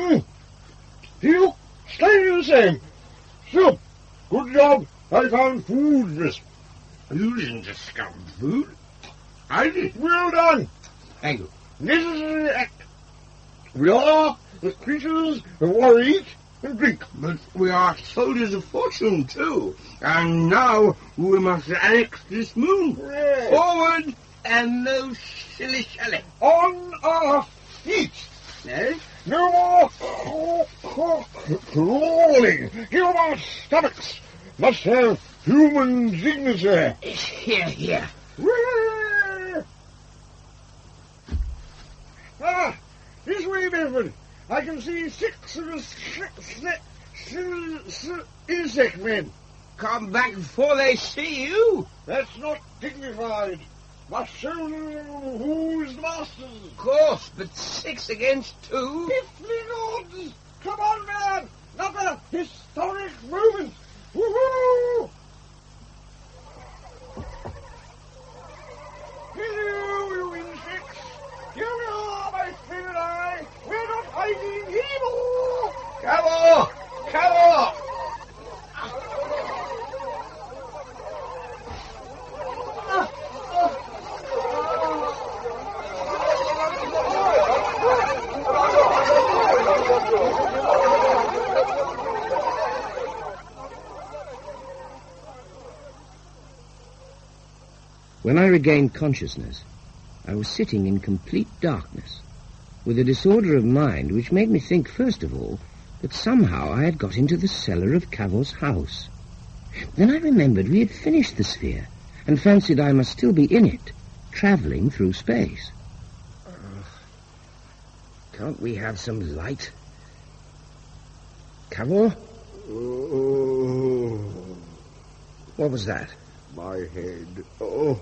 You stay the same. So, good job. I found food, miss. You didn't discover food. I did. Well done. Thank you. Necessary act. We are the creatures of what we eat and drink. But we are soldiers of fortune, too. And now we must annex this moon. Yes. Forward and no shilly-shally. On our feet. Eh? No more crawling. Human stomachs must have human dignity. Here, here. This way, Bedford. I can see 6 of the insect men. Come back before they see you. That's not dignified. Must show them who's the masters. Of course, but 6 against 2. Piffling odds. Come on, man. Another historic moment. Woohoo! Hello, you insects. Here we are, my friend and I. We're not hiding anymore. Cavor! Cavor! When I regained consciousness, I was sitting in complete darkness, with a disorder of mind which made me think, first of all, that somehow I had got into the cellar of Cavor's house. Then I remembered we had finished the sphere, and fancied I must still be in it, travelling through space. Can't we have some light? Cavor? Oh, What was that? my head. Oh,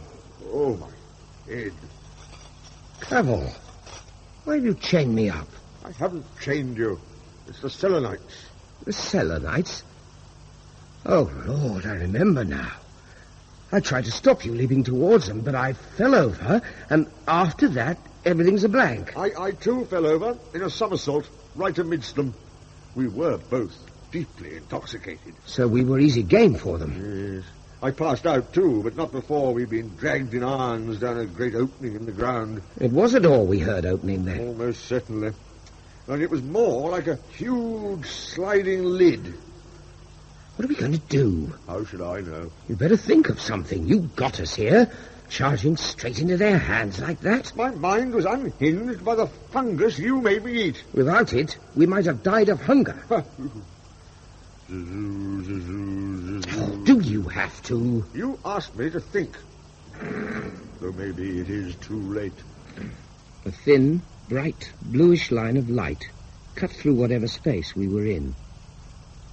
my head. Cavor, why have you chained me up? I haven't chained you. It's the Selenites. The Selenites? Oh, Lord, I remember now. I tried to stop you leaping towards them, but I fell over, and after that, everything's a blank. I too fell over in a somersault right amidst them. We were both deeply intoxicated. So we were easy game for them. Yes. I passed out too, but not before we'd been dragged in irons down a great opening in the ground. It was a door we heard opening then. Almost certainly. And it was more like a huge sliding lid. What are we going to do? How should I know? You better think of something. You got us here, charging straight into their hands like that. My mind was unhinged by the fungus you made me eat. Without it, we might have died of hunger. Do you have to? You asked me to think. Though maybe it is too late. A thin, bright, bluish line of light cut through whatever space we were in.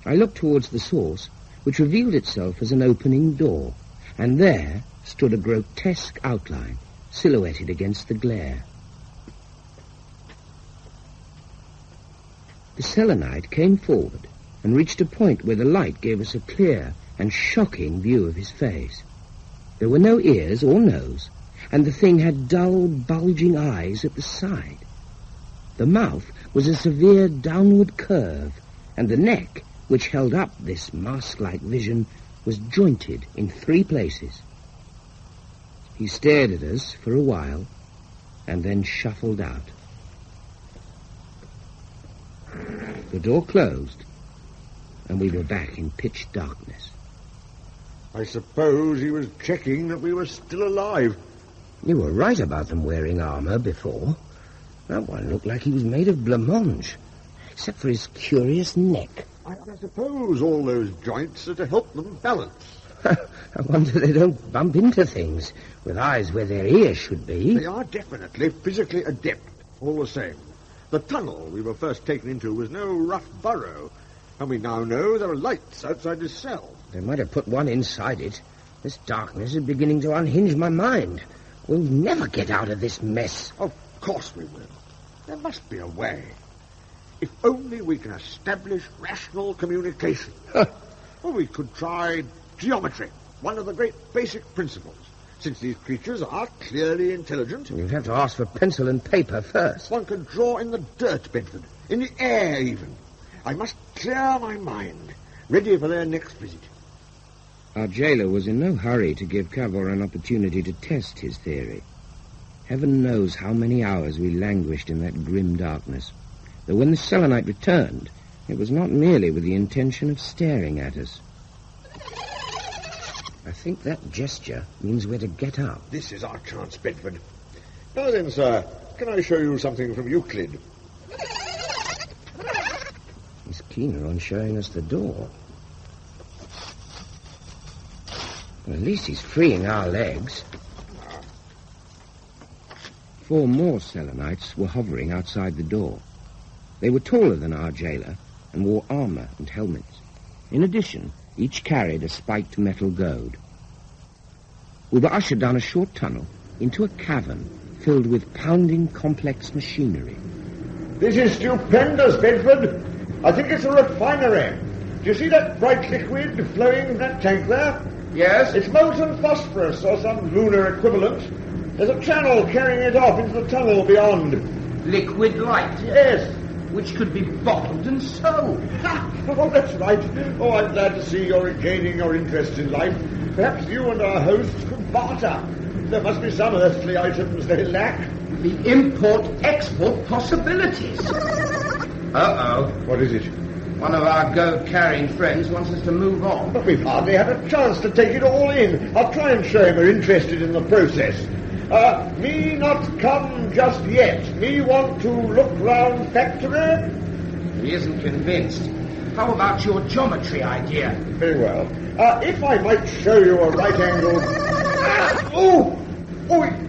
I looked towards the source, which revealed itself as an opening door, and there stood a grotesque outline, silhouetted against the glare. The Selenite came forward and reached a point where the light gave us a clear and shocking view of his face. There were no ears or nose, and the thing had dull, bulging eyes at the side. The mouth was a severe downward curve, and the neck, which held up this mask-like vision, was jointed in 3 places. He stared at us for a while, and then shuffled out. The door closed, and we were back in pitch darkness. I suppose he was checking that we were still alive. You were right about them wearing armor before. That one looked like he was made of blancmange, except for his curious neck. I suppose all those joints are to help them balance. I wonder they don't bump into things with eyes where their ears should be. They are definitely physically adept, all the same. The tunnel we were first taken into was no rough burrow, and we now know there are lights outside this cell. They might have put one inside it. This darkness is beginning to unhinge my mind. We'll never get out of this mess. Of course we will. There must be a way. If only we can establish rational communication. Or we could try geometry, one of the great basic principles. Since these creatures are clearly intelligent... You'd have to ask for pencil and paper first. One could draw in the dirt, Bedford, in the air even. I must clear my mind, ready for their next visit. Our jailer was in no hurry to give Cavor an opportunity to test his theory. Heaven knows how many hours we languished in that grim darkness. Though when the Selenite returned, it was not merely with the intention of staring at us. I think that gesture means we're to get up. This is our chance, Bedford. Now then, sir, can I show you something from Euclid? He's keener on showing us the door. Well, at least he's freeing our legs. 4 more Selenites were hovering outside the door. They were taller than our jailer and wore armor and helmets. In addition, each carried a spiked metal goad. We were ushered down a short tunnel into a cavern filled with pounding complex machinery. This is stupendous, Bedford. I think it's a refinery. Do you see that bright liquid flowing in that tank there? Yes? It's molten phosphorus or some lunar equivalent. There's a channel carrying it off into the tunnel beyond. Liquid light? Yes. Which could be bottled and sold. Oh, that's right. Oh, I'm glad to see you're regaining your interest in life. Perhaps you and our hosts could barter. There must be some earthly items they lack. The import-export possibilities. Uh-oh. What is it? One of our goat-carrying friends wants us to move on. But we've hardly had a chance to take it all in. I'll try and show him we're interested in the process. Me not come just yet. Me want to look round factory. He isn't convinced. How about your geometry idea? Very well. If I might show you a right angle...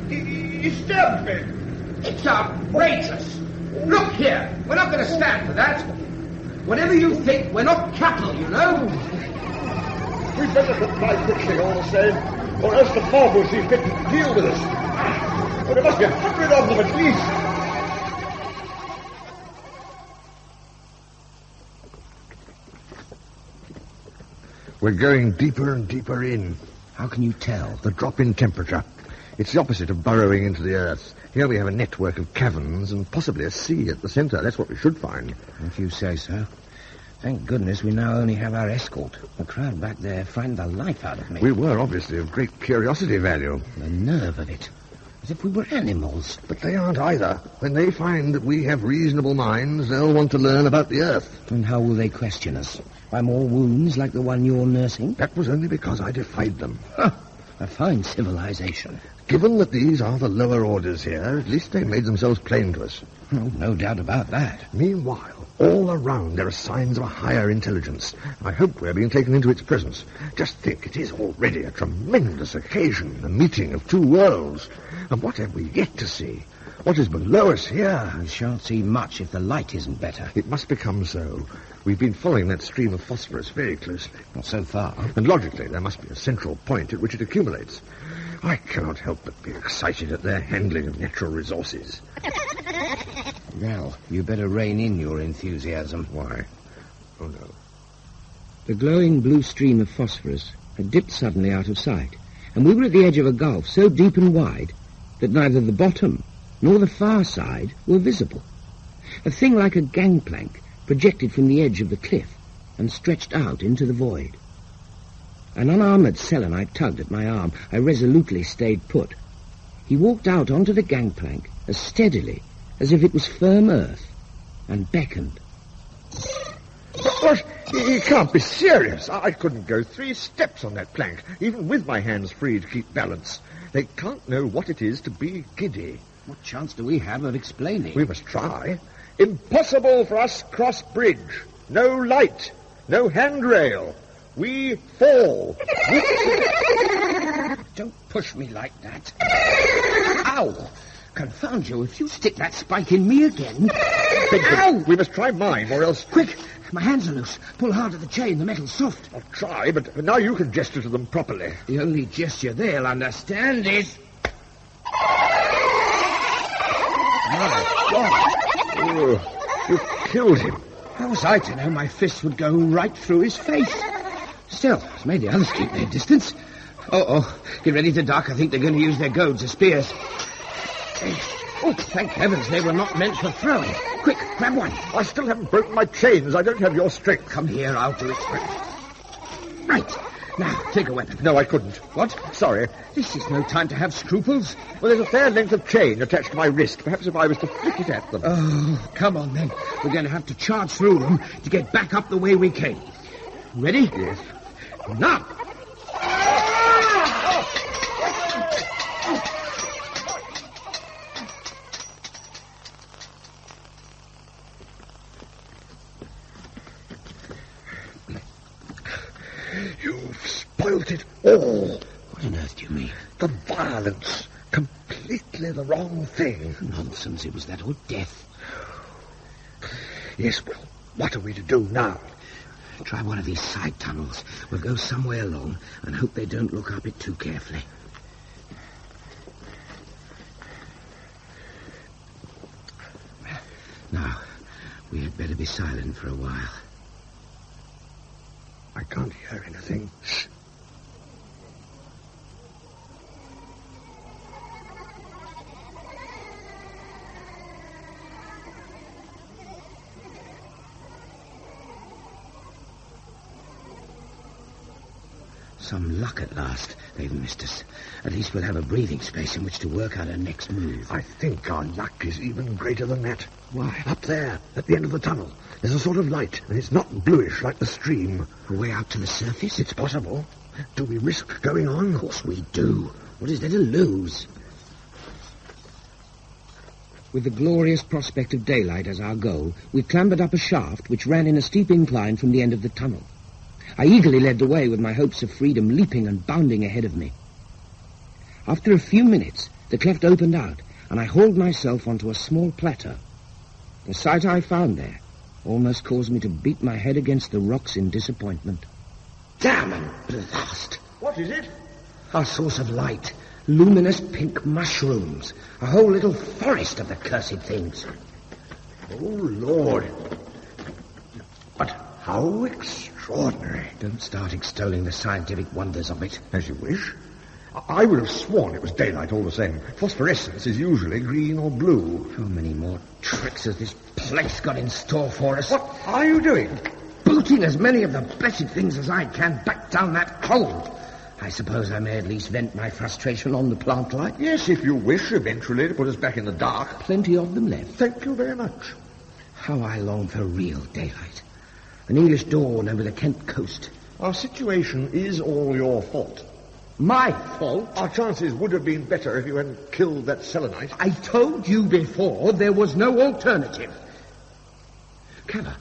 he stabbed me. It's outrageous. Look here. We're not going to stand for that. Whatever you think, we're not cattle, you know. We'd better comply quickly all the same, or else the mob will see fit to deal with us. But there must be 100 of them at least. We're going deeper and deeper in. How can you tell? The drop in temperature. It's the opposite of burrowing into the earth. Here we have a network of caverns and possibly a sea at the center. That's what we should find. If you say so. Thank goodness we now only have our escort. The crowd back there frightened the life out of me. We were obviously of great curiosity value. The nerve of it. As if we were animals. But they aren't either. When they find that we have reasonable minds, they'll want to learn about the earth. And how will they question us? By more wounds like the one you're nursing? That was only because I defied them. A fine civilization. Given that these are the lower orders here, at least they made themselves plain to us. Oh, no doubt about that. Meanwhile, all around there are signs of a higher intelligence. I hope we're being taken into its presence. Just think, it is already a tremendous occasion, the meeting of 2 worlds. And what have we yet to see? What is below us here? We shan't see much if the light isn't better. It must become so. We've been following that stream of phosphorus very closely. Not so far. And logically, there must be a central point at which it accumulates. I cannot help but be excited at their handling of natural resources. Well, you better rein in your enthusiasm. Why? Oh, no. The glowing blue stream of phosphorus had dipped suddenly out of sight, and we were at the edge of a gulf so deep and wide that neither the bottom nor the far side were visible. A thing like a gangplank projected from the edge of the cliff and stretched out into the void. An unarmoured Selenite tugged at my arm. I resolutely stayed put. He walked out onto the gangplank as steadily as if it was firm earth and beckoned. What? You can't be serious. I couldn't go 3 steps on that plank, even with my hands free to keep balance. They can't know what it is to be giddy. What chance do we have of explaining? We must try. Impossible for us cross bridge. No light. No handrail. We fall. Don't push me like that. Ow! Confound you, if you stick that spike in me again... Bedford, ow! We must try mine, or else... Quick! My hands are loose. Pull hard at the chain. The metal's soft. I'll try, but now you can gesture to them properly. The only gesture they'll understand is... My God! Oh, you killed him. How was I to know my fists would go right through his face? Still, it's made the others keep their distance. Uh-oh. Get ready to duck. I think they're going to use their goads as spears. Oh, thank heavens they were not meant for throwing. Quick, grab one. I still haven't broken my chains. I don't have your strength. Come here, I'll do it. Right. Now, take a weapon. No, I couldn't. What? Sorry. This is no time to have scruples. Well, there's a fair length of chain attached to my wrist. Perhaps if I was to flick it at them. Oh, come on, then. We're going to have to charge through them to get back up the way we came. Ready? Yes. Now! You've spoilt it all. What on earth do you mean? The violence. Completely the wrong thing. Nonsense. It was that or death. Yes, well, what are we to do now? Try one of these side tunnels. We'll go some way along and hope they don't look up it too carefully. Now, we had better be silent for a while. I can't hear anything. Shh. Some luck at last. They've missed us. At least we'll have a breathing space in which to work out our next move. I think our luck is even greater than that. Why? Up there, at the end of the tunnel, there's a sort of light, and it's not bluish like the stream. A way out to the surface? It's possible. Do we risk going on? Of course we do. What is there to lose? With the glorious prospect of daylight as our goal, we clambered up a shaft which ran in a steep incline from the end of the tunnel. I eagerly led the way with my hopes of freedom leaping and bounding ahead of me. After a few minutes, the cleft opened out, and I hauled myself onto a small plateau. The sight I found there almost caused me to beat my head against the rocks in disappointment. Damn and blast! What is it? Our source of light. Luminous pink mushrooms. A whole little forest of the cursed things. Oh, Lord. But how extraordinary. Don't start extolling the scientific wonders of it. As you wish. I would have sworn it was daylight all the same. Phosphorescence is usually green or blue. How many more tricks has this place got in store for us? What are you doing? Booting as many of the blessed things as I can back down that hole. I suppose I may at least vent my frustration on the plant light. Yes, if you wish eventually to put us back in the dark. Plenty of them left. Thank you very much. How I long for real daylight. An English dawn over the Kent coast. Our situation is all your fault. My fault? Our chances would have been better if you hadn't killed that selenite. I told you before there was no alternative. Cavor,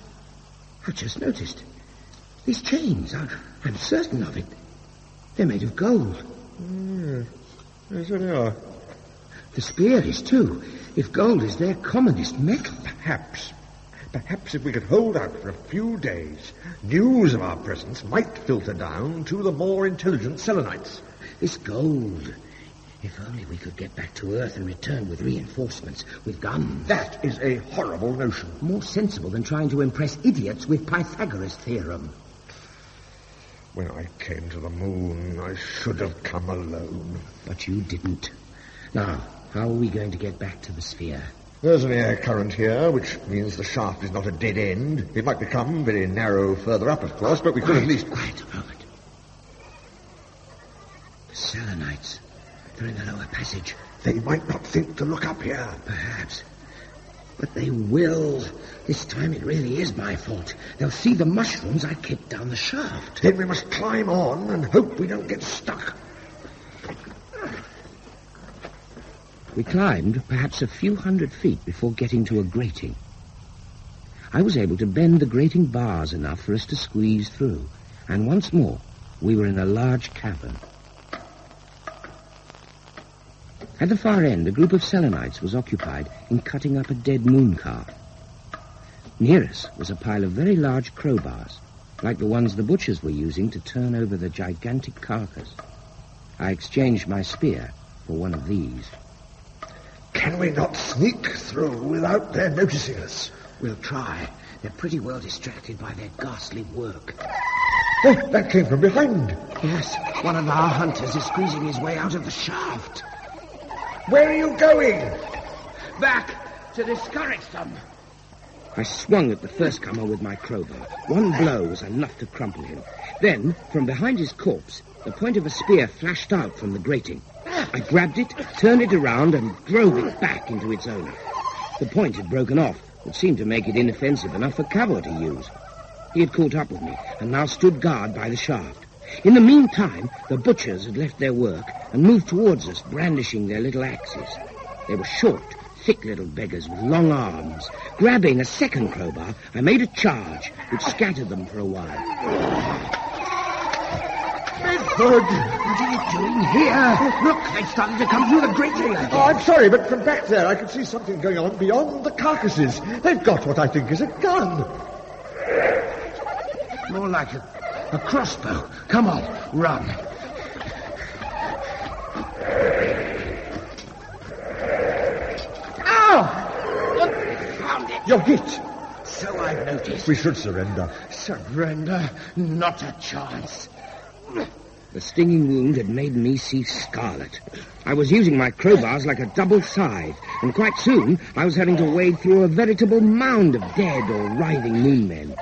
I've just noticed. These chains, I'm certain of it. They're made of gold. Yes, they are. The spear is, too. If gold is their commonest metal. Perhaps if we could hold out for a few days, news of our presence might filter down to the more intelligent selenites. This gold. If only we could get back to Earth and return with reinforcements, with guns. That is a horrible notion. More sensible than trying to impress idiots with Pythagoras' theorem. When I came to the moon, I should have come alone. But you didn't. Now, how are we going to get back to the sphere? There's an air current here, which means the shaft is not a dead end. It might become very narrow further up, of course, but we could at least... Quiet a moment. The Selenites. They're in the lower passage. They might not think to look up here. Perhaps. But they will. This time it really is my fault. They'll see the mushrooms I kicked down the shaft. Then we must climb on and hope we don't get stuck. We climbed perhaps a few hundred feet before getting to a grating. I was able to bend the grating bars enough for us to squeeze through, and once more we were in a large cavern. At the far end, a group of Selenites was occupied in cutting up a dead moon calf. Near us was a pile of very large crowbars, like the ones the butchers were using to turn over the gigantic carcass. I exchanged my spear for one of these. Can we not sneak through without their noticing us? We'll try. They're pretty well distracted by their ghastly work. Oh, that came from behind. Yes, one of our hunters is squeezing his way out of the shaft. Where are you going? Back to discourage them. I swung at the first comer with my crowbar. One blow was enough to crumple him. Then, from behind his corpse, the point of a spear flashed out from the grating. I grabbed it, turned it around, and drove it back into its owner. The point had broken off, which seemed to make it inoffensive enough for Cavor to use. He had caught up with me, and now stood guard by the shaft. In the meantime, the butchers had left their work and moved towards us, brandishing their little axes. They were short, thick little beggars with long arms. Grabbing a second crowbar, I made a charge, which scattered them for a while. Bedford! What are you doing here? Look, they've started to come through the grating. Oh, I'm sorry, but from back there I can see something going on beyond the carcasses. They've got what I think is a gun. More like a crossbow. Come on, run. Ow! Look, found it. You're hit. So I've noticed. We should surrender. Surrender? Not a chance. The stinging wound had made me see scarlet. I was using my crowbars like a double scythe, and quite soon I was having to wade through a veritable mound of dead or writhing moonmen.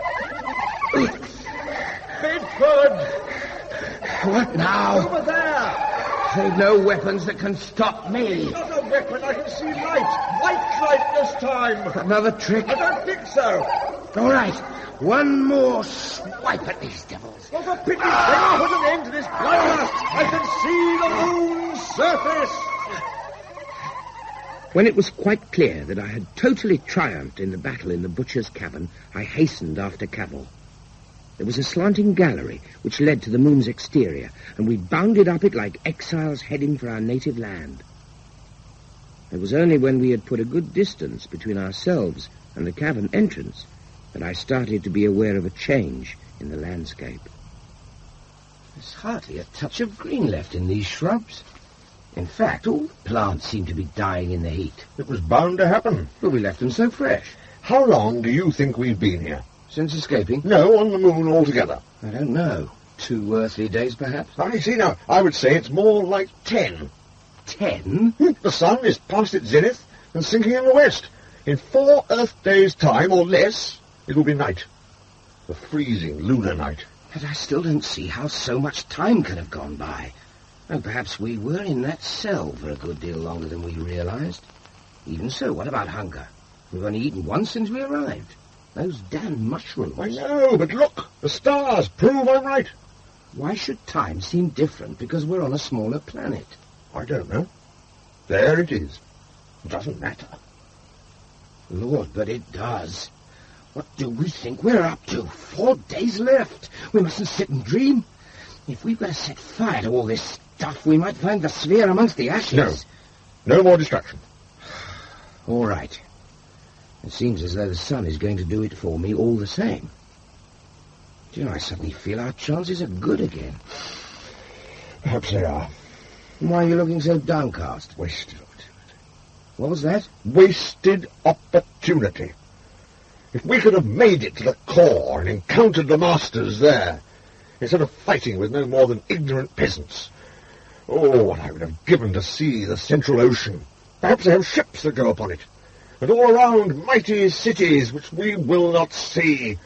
Bedford! What now? Over there! They've no weapons that can stop me. Not a weapon, I can see light. White light this time. Another trick? I don't think so. All right, one more swipe at these devils. What a pity! Let's put an end to this bloodlust. I can see the moon's surface. When it was quite clear that I had totally triumphed in the battle in the butcher's cabin, I hastened after Cavor. There was a slanting gallery which led to the moon's exterior, and we bounded up it like exiles heading for our native land. It was only when we had put a good distance between ourselves and the cavern entrance that I started to be aware of a change in the landscape. There's hardly a touch of green left in these shrubs. In fact, all the plants seem to be dying in the heat. It was bound to happen. But we left them so fresh. How long do you think we've been here? Since escaping? No, on the moon altogether. I don't know. 2 earthly days, perhaps? I see now. I would say it's more like 10. 10? The sun is past its zenith and sinking in the west. In 4 Earth days' time, or less, it will be night. The freezing lunar night. But I still don't see how so much time can have gone by. And perhaps we were in that cell for a good deal longer than we realized. Even so, what about hunger? We've only eaten once since we arrived. Those damn mushrooms. I know, but look, the stars prove I'm right. Why should time seem different because we're on a smaller planet? I don't know. There it is. It doesn't matter. Lord, but it does. What do we think we're up to? 4 days left. We mustn't sit and dream. If we've got to set fire to all this stuff, we might find the sphere amongst the ashes. No more distraction. All right. It seems as though the sun is going to do it for me all the same. Do you know, I suddenly feel our chances are good again. Perhaps they are. Why are you looking so downcast? Wasted opportunity. What was that? Wasted opportunity. If we could have made it to the core and encountered the masters there, instead of fighting with no more than ignorant peasants. Oh, what I would have given to see the Central Ocean. Perhaps they have ships that go upon it. And all around mighty cities which we will not see,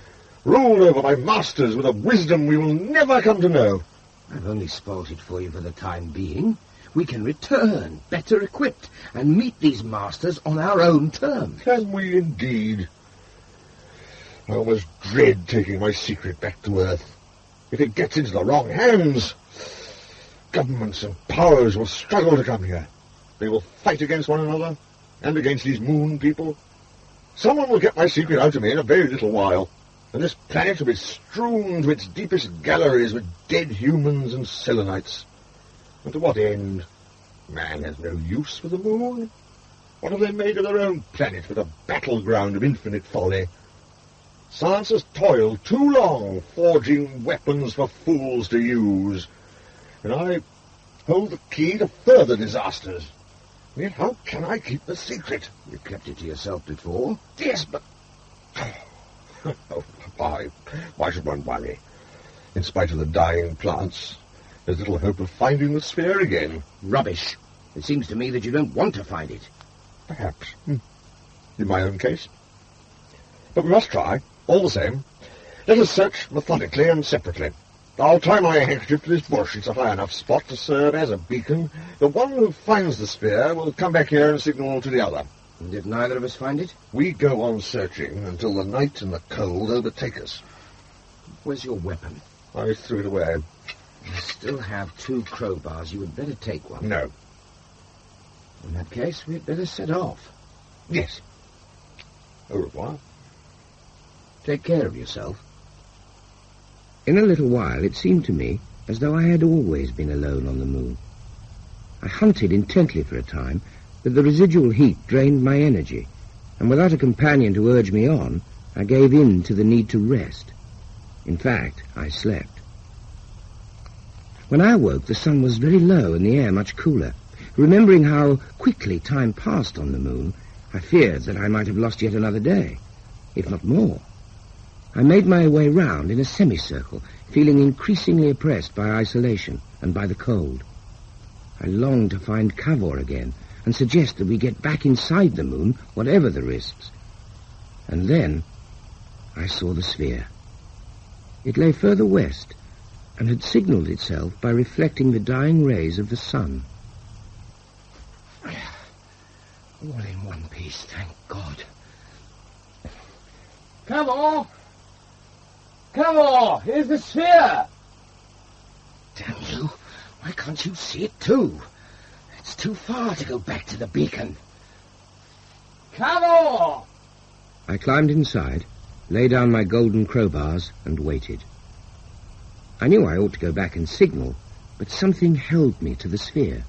ruled over by masters with a wisdom we will never come to know. I've only spoilt it for you for the time being. We can return, better equipped, and meet these masters on our own terms. Can we indeed? I almost dread taking my secret back to Earth. If it gets into the wrong hands, governments and powers will struggle to come here. They will fight against one another, and against these moon people. Someone will get my secret out of me in a very little while, and this planet will be strewn to its deepest galleries with dead humans and Selenites. And to what end? Man has no use for the moon. What have they made of their own planet but a battleground of infinite folly? Science has toiled too long forging weapons for fools to use, and I hold the key to further disasters. Yet how can I keep the secret? You kept it to yourself before? Yes, but... Oh, why should one worry? In spite of the dying plants, there's little hope of finding the sphere again. Rubbish. It seems to me that you don't want to find it. Perhaps. In my own case. But we must try, all the same. Let us search methodically and separately. I'll tie my handkerchief to this bush. It's a high enough spot to serve as a beacon. The one who finds the sphere will come back here and signal to the other. And if neither of us find it? We go on searching until the night and the cold overtake us. Where's your weapon? I threw it away. You still have 2 crowbars. You had better take one. No. In that case, we'd better set off. Yes. Au revoir. Take care of yourself. In a little while, it seemed to me as though I had always been alone on the moon. I hunted intently for a time, but the residual heat drained my energy, and without a companion to urge me on, I gave in to the need to rest. In fact, I slept. When I awoke, the sun was very low and the air much cooler. Remembering how quickly time passed on the moon, I feared that I might have lost yet another day, if not more. I made my way round in a semicircle, feeling increasingly oppressed by isolation and by the cold. I longed to find Cavor again and suggest that we get back inside the moon, whatever the risks. And then I saw the sphere. It lay further west and had signalled itself by reflecting the dying rays of the sun. All in one piece, thank God. Cavor! Cavor! Here's the sphere! Damn you! Why can't you see it too? It's too far to go back to the beacon. Cavor! I climbed inside, lay down my golden crowbars, and waited. I knew I ought to go back and signal, but something held me to the sphere.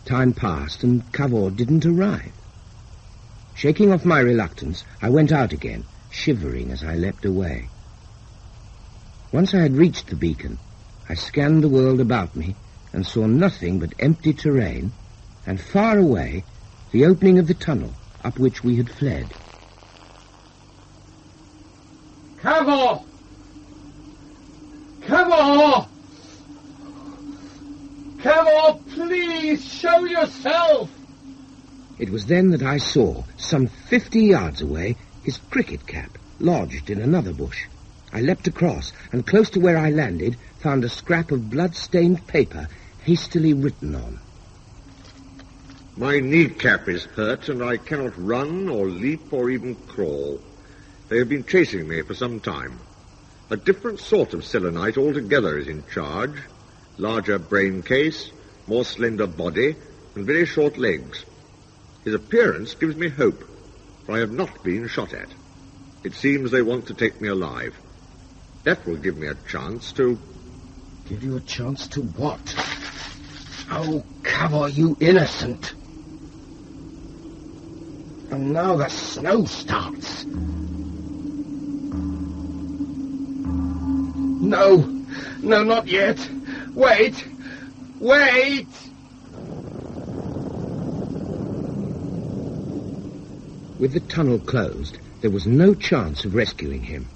Time passed, and Cavor didn't arrive. Shaking off my reluctance, I went out again, shivering as I leapt away. Once I had reached the beacon, I scanned the world about me and saw nothing but empty terrain, and far away, the opening of the tunnel up which we had fled. Cavor! Cavor! Cavor, please, show yourself! It was then that I saw, some 50 yards away, his cricket cap lodged in another bush. I leapt across, and close to where I landed, found a scrap of blood-stained paper hastily written on. My kneecap is hurt, and I cannot run or leap or even crawl. They have been chasing me for some time. A different sort of selenite altogether is in charge. Larger brain case, more slender body, and very short legs. His appearance gives me hope, for I have not been shot at. It seems they want to take me alive. That will give me a chance to... Give you a chance to what? Oh, Cavor, you innocent. And now the snow starts. No, not yet. Wait. With the tunnel closed, there was no chance of rescuing him.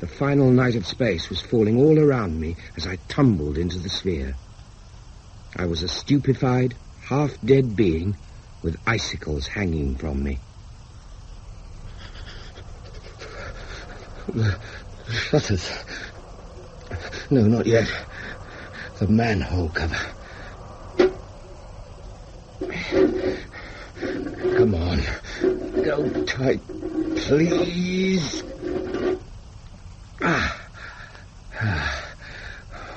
The final night of space was falling all around me as I tumbled into the sphere. I was a stupefied, half-dead being with icicles hanging from me. The shutters. No, not yet. The manhole cover. Come on. Go tight, please.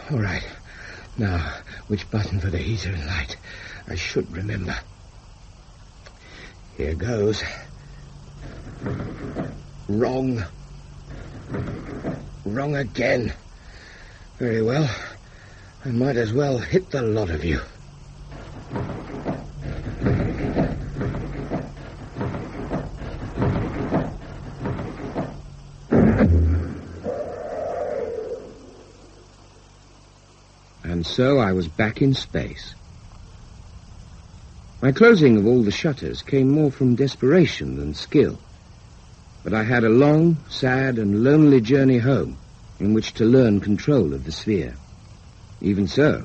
All right. Now, which button for the heater and light? I should remember. Here goes. Wrong. Wrong again. Very well. I might as well hit the lot of you. And so I was back in space. My closing of all the shutters came more from desperation than skill. But I had a long, sad, and lonely journey home in which to learn control of the sphere. Even so,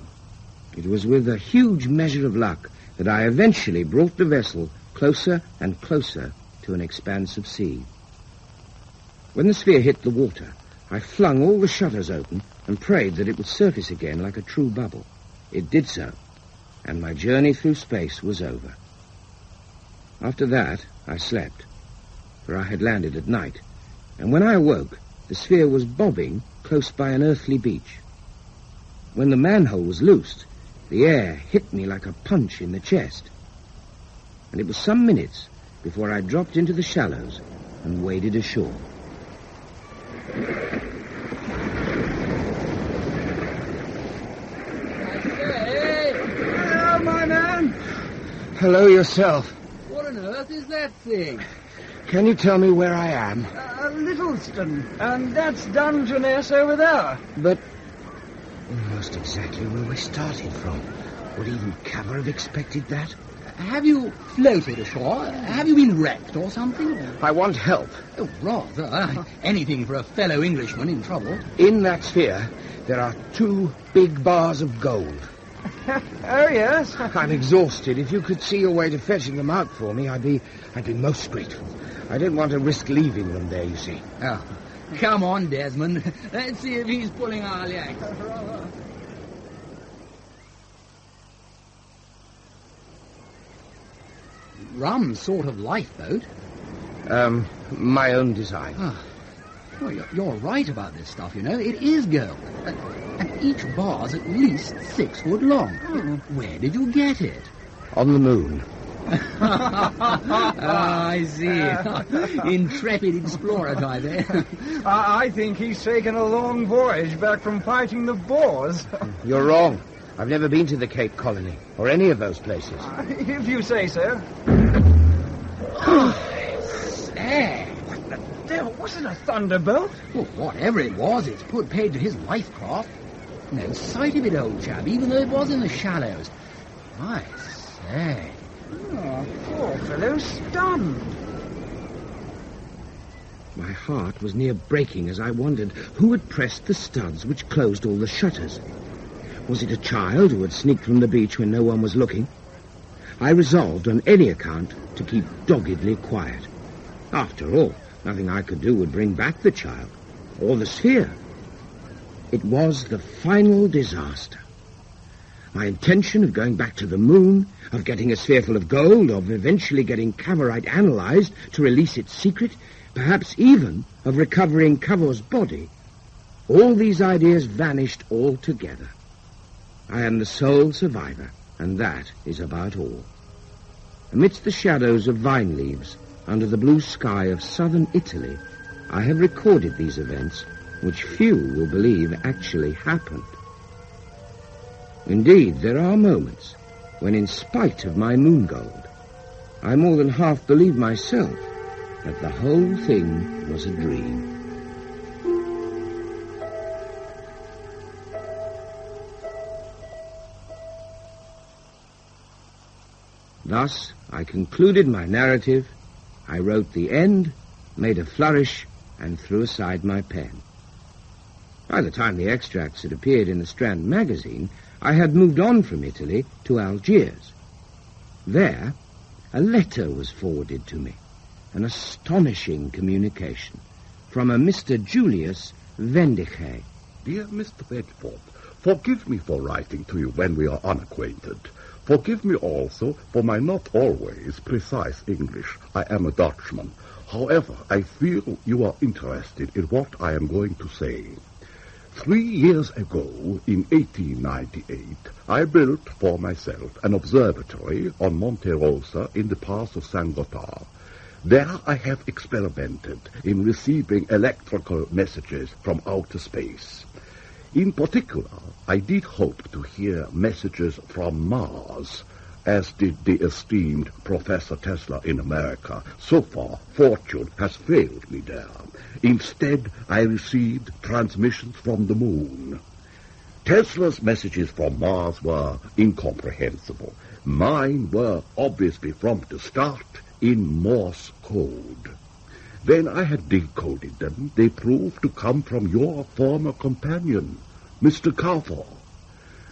it was with a huge measure of luck that I eventually brought the vessel closer and closer to an expanse of sea. When the sphere hit the water, I flung all the shutters open and prayed that it would surface again like a true bubble. It did so, and my journey through space was over. After that, I slept, for I had landed at night, and when I awoke, the sphere was bobbing close by an earthly beach. When the manhole was loosed, the air hit me like a punch in the chest, and it was some minutes before I dropped into the shallows and waded ashore. Hello, my man. Hello yourself. What on earth is that thing? Can you tell me where I am? Littleton. And that's Dungeness over there. But almost exactly where we started from. Would even Cavor have expected that? Have you floated ashore? Have you been wrecked or something? I want help. Oh, rather. Anything for a fellow Englishman in trouble. In that sphere, there are 2 big bars of gold. Oh, yes. I'm exhausted. If you could see your way to fetching them out for me, I'd be most grateful. I don't want to risk leaving them there, you see. Oh, come on, Desmond. Let's see if he's pulling our legs. Rum sort of lifeboat. My own design. Well, you're right about this stuff, you know. It is gold. And each bar's at least 6 foot long. Where did you get it? On the moon. I see. Intrepid explorer type, eh? I think he's taken a long voyage back from fighting the Boers. You're wrong. I've never been to the Cape Colony, or any of those places. If you say so. Say. What the devil? Was it a thunderbolt? Well, whatever it was, it's put paid to his life craft. No sight of it, old chap, even though it was in the shallows. I say. Oh, poor fellow, stunned. My heart was near breaking as I wondered who had pressed the studs which closed all the shutters. Was it a child who had sneaked from the beach when no one was looking? I resolved on any account to keep doggedly quiet. After all, nothing I could do would bring back the child, or the sphere. It was the final disaster. My intention of going back to the moon, of getting a sphere full of gold, of eventually getting cavorite analyzed to release its secret, perhaps even of recovering Cavor's body, all these ideas vanished altogether. I am the sole survivor, and that is about all. Amidst the shadows of vine leaves, under the blue sky of southern Italy, I have recorded these events, which few will believe actually happened. Indeed, there are moments when, in spite of my moon gold, I more than half believe myself that the whole thing was a dream. Thus, I concluded my narrative. I wrote the end, made a flourish, and threw aside my pen. By the time the extracts had appeared in the Strand magazine, I had moved on from Italy to Algiers. There, a letter was forwarded to me, an astonishing communication from a Mr. Julius Vendiche. Dear Mr. Bedford, forgive me for writing to you when we are unacquainted. Forgive me also for my not always precise English. I am a Dutchman. However, I feel you are interested in what I am going to say. 3 years ago, in 1898, I built for myself an observatory on Monte Rosa in the pass of San Gotthard. There I have experimented in receiving electrical messages from outer space. In particular, I did hope to hear messages from Mars, as did the esteemed Professor Tesla in America. So far, fortune has failed me there. Instead, I received transmissions from the moon. Tesla's messages from Mars were incomprehensible. Mine were obviously from the start in Morse code. When I had decoded them, they proved to come from your former companion, Mr. Cavor.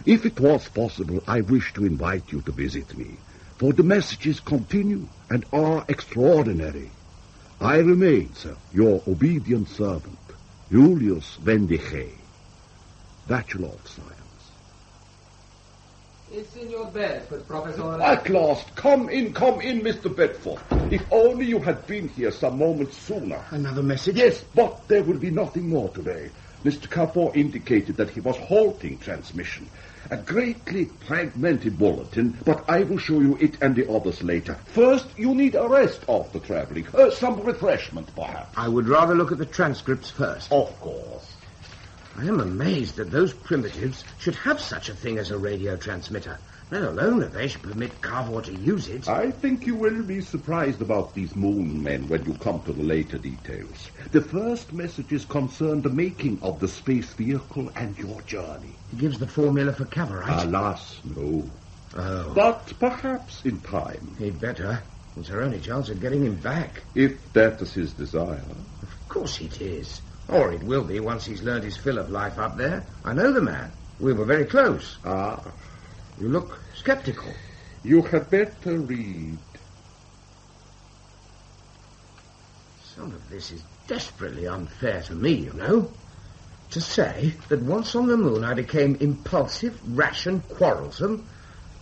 If it was possible, I wish to invite you to visit me, for the messages continue and are extraordinary. I remain, sir, your obedient servant, Julius Vendiche, Bachelor of Science. It's in your bed, Professor. At last! Come in, Mr. Bedford. If only you had been here some moments sooner. Another message? Yes, but there will be nothing more today. Mr. Cavor indicated that he was halting transmission. A greatly fragmented bulletin, but I will show you it and the others later. First, you need a rest after traveling. Some refreshment, perhaps. I would rather look at the transcripts first. Of course. I am amazed that those primitives should have such a thing as a radio transmitter, let alone that they should permit Cavor to use it. I think you will be surprised about these moon men when you come to the later details. The first messages concern the making of the space vehicle and your journey. He gives the formula for cavorite. Alas, no. Oh. But perhaps in time. He'd better. It's our only chance of getting him back. If that is his desire. Of course it is. Or it will be once he's learned his fill of life up there. I know the man. We were very close. Ah. You look skeptical. You had better read. Some of this is desperately unfair to me, you know. To say that once on the moon I became impulsive, rash and quarrelsome,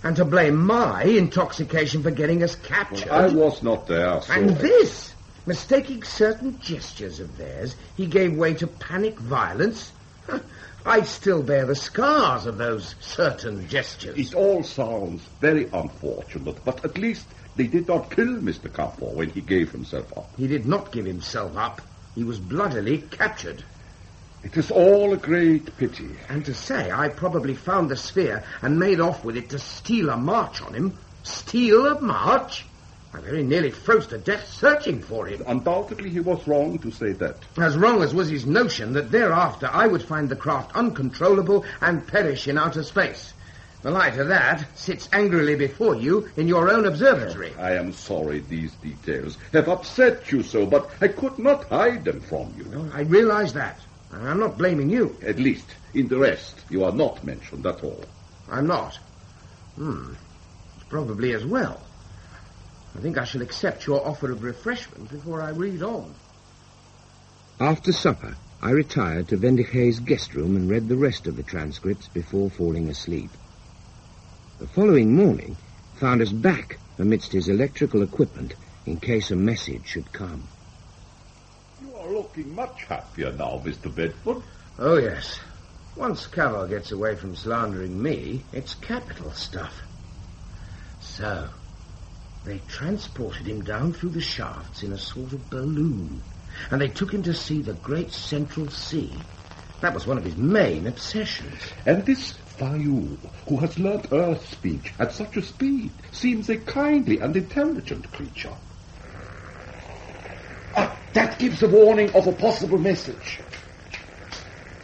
and to blame my intoxication for getting us captured. Well, I was not there, so... And this, mistaking certain gestures of theirs, he gave way to panic violence. I still bear the scars of those certain gestures. It all sounds very unfortunate, but at least they did not kill Mr. Cavor when he gave himself up. He did not give himself up. He was bloodily captured. It is all a great pity. And to say I probably found the sphere and made off with it to steal a march on him. Steal a march? I very nearly froze to death searching for him. Undoubtedly he was wrong to say that. As wrong as was his notion that thereafter I would find the craft uncontrollable and perish in outer space. The light of that sits angrily before you in your own observatory. I am sorry these details have upset you so, but I could not hide them from you. No, I realize that. And I'm not blaming you. At least, in the rest, you are not mentioned at all. I'm not. It's probably as well. I think I shall accept your offer of refreshment before I read on. After supper, I retired to Vendiche's guest room and read the rest of the transcripts before falling asleep. The following morning found us back amidst his electrical equipment in case a message should come. You are looking much happier now, Mr. Bedford. Oh, yes. Once Cavor gets away from slandering me, it's capital stuff. So, they transported him down through the shafts in a sort of balloon, and they took him to see the great Central Sea. That was one of his main obsessions. And this Fayou, who has learnt Earth speech at such a speed, seems a kindly and intelligent creature. That gives a warning of a possible message.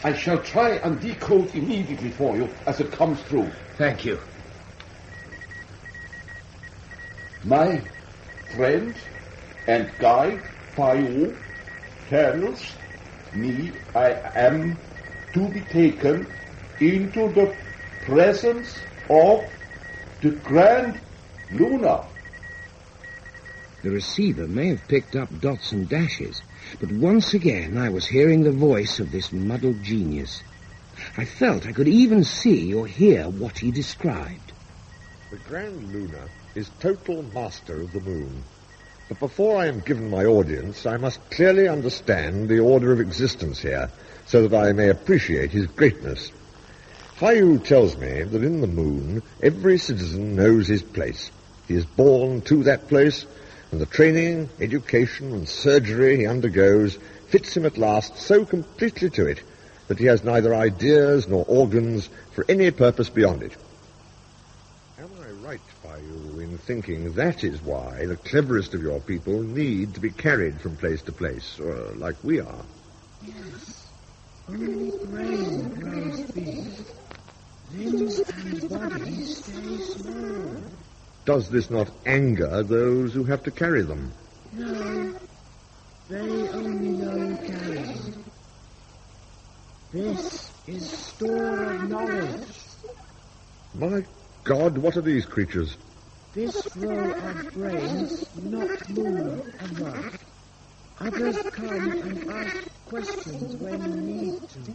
I shall try and decode immediately for you as it comes through. Thank you. My friend and guide, Fayou, tells me I am to be taken into the presence of the Grand Luna. The receiver may have picked up dots and dashes, but once again I was hearing the voice of this muddled genius. I felt I could even see or hear what he described. The Grand Luna is total master of the moon. But before I am given my audience, I must clearly understand the order of existence here, so that I may appreciate his greatness. Fayu tells me that in the moon, every citizen knows his place. He is born to that place, and the training, education, and surgery he undergoes fits him at last so completely to it that he has neither ideas nor organs for any purpose beyond it. Am I right, Fayu, in thinking that is why the cleverest of your people need to be carried from place to place, like we are? Yes. Only brain grows big. Limbs and body stay small. Does this not anger those who have to carry them? No. They only know carrying. This is store of knowledge. My God, what are these creatures? This row of brains not move a lot. Others come and ask questions when need to.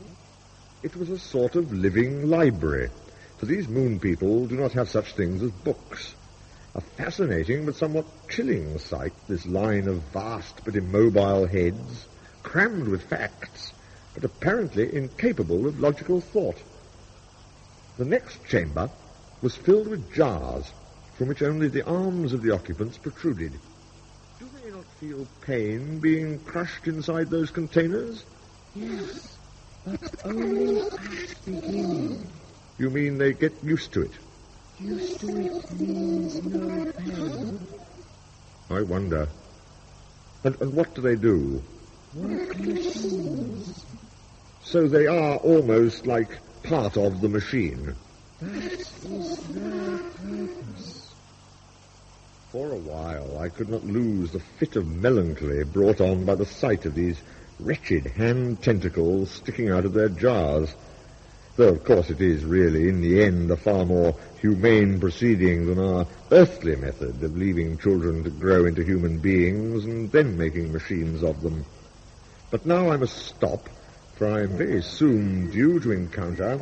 It was a sort of living library, for these moon people do not have such things as books. A fascinating but somewhat chilling sight, this line of vast but immobile heads, crammed with facts, but apparently incapable of logical thought. The next chamber was filled with jars, from which only the arms of the occupants protruded. Do they not feel pain being crushed inside those containers? Yes, but only at beginning. You mean they get used to it? Used to it means no pain. I wonder. And what do they do? Work machines. So they are almost like part of the machine. That is their purpose. For a while I could not lose the fit of melancholy brought on by the sight of these wretched hand tentacles sticking out of their jars. Though, of course, it is really, in the end, a far more humane proceeding than our earthly method of leaving children to grow into human beings and then making machines of them. But now I must stop, for I am very soon due to encounter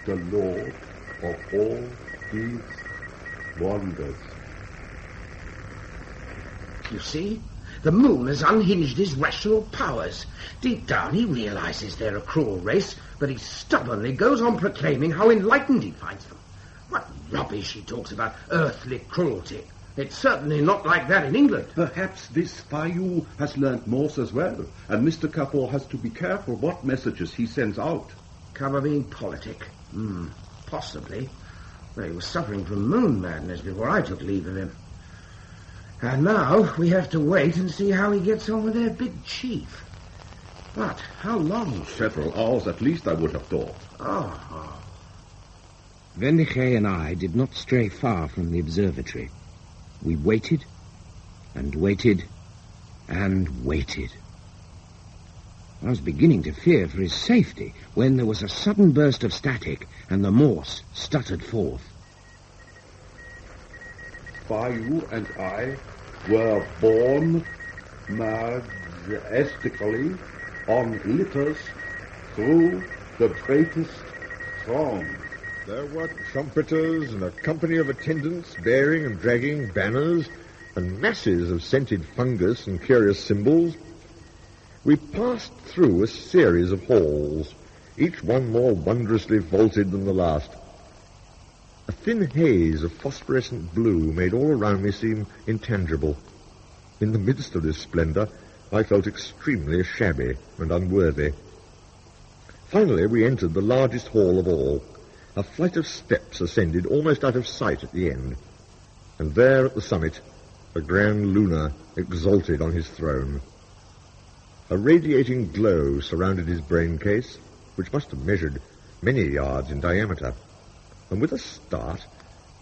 the Lord of all these wonders. You see? The moon has unhinged his rational powers. Deep down he realizes they're a cruel race, but he stubbornly goes on proclaiming how enlightened he finds them. What rubbish he talks about earthly cruelty. It's certainly not like that in England. Perhaps this Fayu has learned Morse as well, and Mr. Cavor has to be careful what messages he sends out. Cavor being politic? Possibly. Well, he was suffering from moon madness before I took leave of him. And now we have to wait and see how he gets on with their big chief. But how long? Several hours at least, I would have thought. Oh. Vendiche and I did not stray far from the observatory. We waited and waited and waited. I was beginning to fear for his safety when there was a sudden burst of static and the Morse stuttered forth. Fayu and I were borne majestically on litters through the greatest throng. There were trumpeters and a company of attendants bearing and dragging banners and masses of scented fungus and curious symbols. We passed through a series of halls, each one more wondrously vaulted than the last. A thin haze of phosphorescent blue made all around me seem intangible. In the midst of this splendor, I felt extremely shabby and unworthy. Finally, we entered the largest hall of all. A flight of steps ascended almost out of sight at the end. And there at the summit, the Grand Luna exalted on his throne. A radiating glow surrounded his brain case, which must have measured many yards in diameter. And with a start,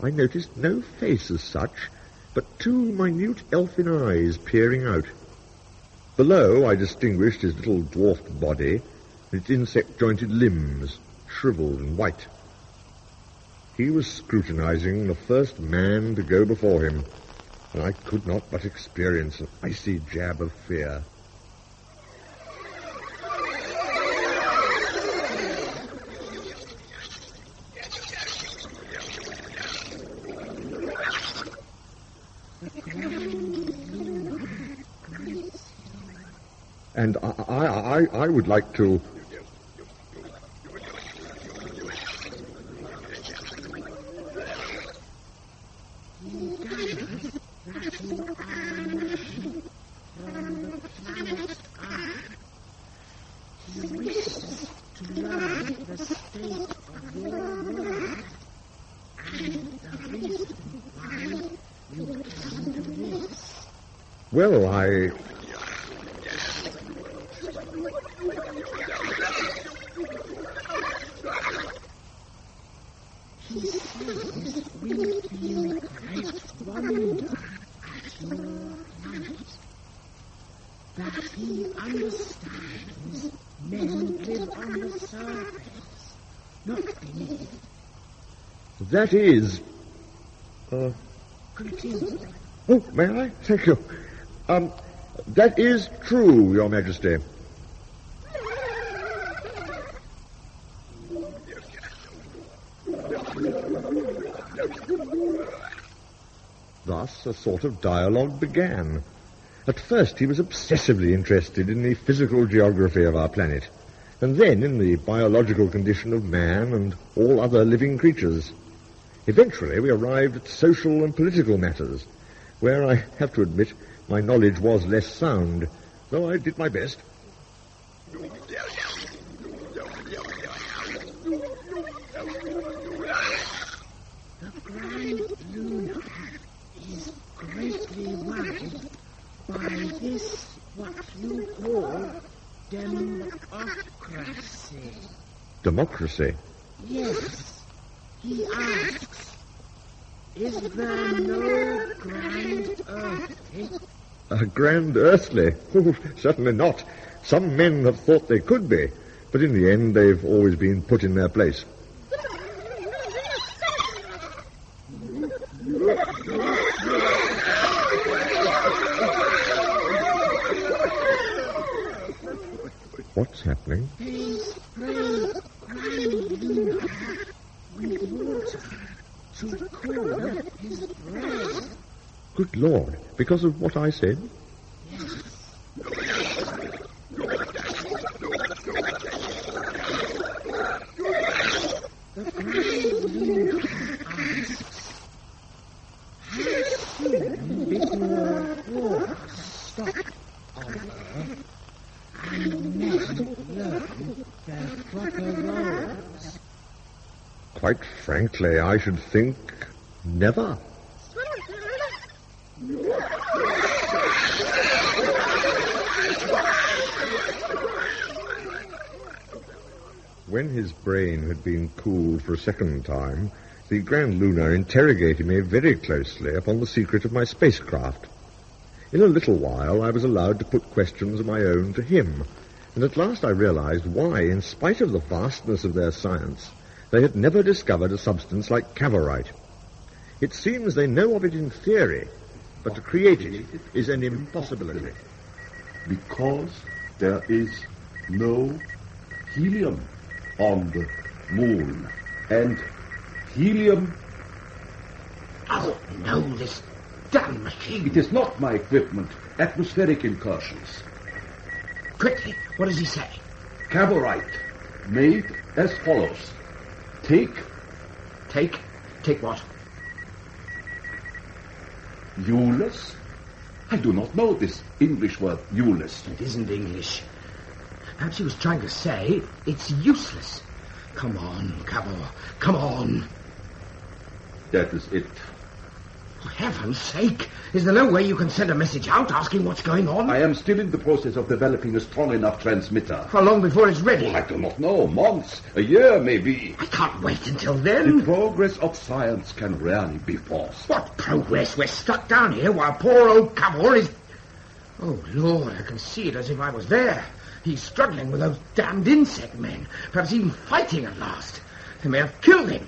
I noticed no face as such, but two minute elfin eyes peering out. Below, I distinguished his little dwarfed body, its insect-jointed limbs, shriveled and white. He was scrutinizing the first man to go before him, and I could not but experience an icy jab of fear. And I would like to... Well, I... He says we feel great wonder at your plight, that he understands men live on the surface, not beneath. That is... Continue. Oh, may I? Thank you. That is true, Your Majesty. Thus, a sort of dialogue began. At first, he was obsessively interested in the physical geography of our planet, and then in the biological condition of man and all other living creatures. Eventually, we arrived at social and political matters, where I have to admit my knowledge was less sound, though I did my best. The Grand Lunar is greatly worried by this, what you call, democracy. Democracy? Yes. He asks, is there no grand earthly? Grand earthly? Oh, certainly not. Some men have thought they could be, but in the end they've always been put in their place. What's happening? They spray Grand Lunar with water to cool his brain. Good Lord, because of what I said? Yes. The Grand Lunar asks, how soon before wars stop on Earth and men learn their proper roles? Quite frankly, I should think never. When his brain had been cooled for a second time, the Grand Lunar interrogated me very closely upon the secret of my spacecraft. In a little while, I was allowed to put questions of my own to him, and at last I realized why, in spite of the vastness of their science, they had never discovered a substance like cavorite. It seems they know of it in theory, but to create it is an impossibility. Because there is no helium on the moon. And helium... Oh, no, this damn machine. It is not my equipment. Atmospheric incursions. Quickly, what does he say? Cavorite, made as follows. Take what? Euless? I do not know this English word, Euless. It isn't English. Perhaps he was trying to say it's useless. Come on, Cavor, come on. That is it. For heaven's sake, is there no way you can send a message out asking what's going on? I am still in the process of developing a strong enough transmitter. How long before it's ready? I do not know. Months, a year maybe. I can't wait until then. The progress of science can rarely be forced. What progress? We're stuck down here while poor old Cavor is... Oh, Lord, I can see it as if I was there. He's struggling with those damned insect men, perhaps even fighting at last. They may have killed him.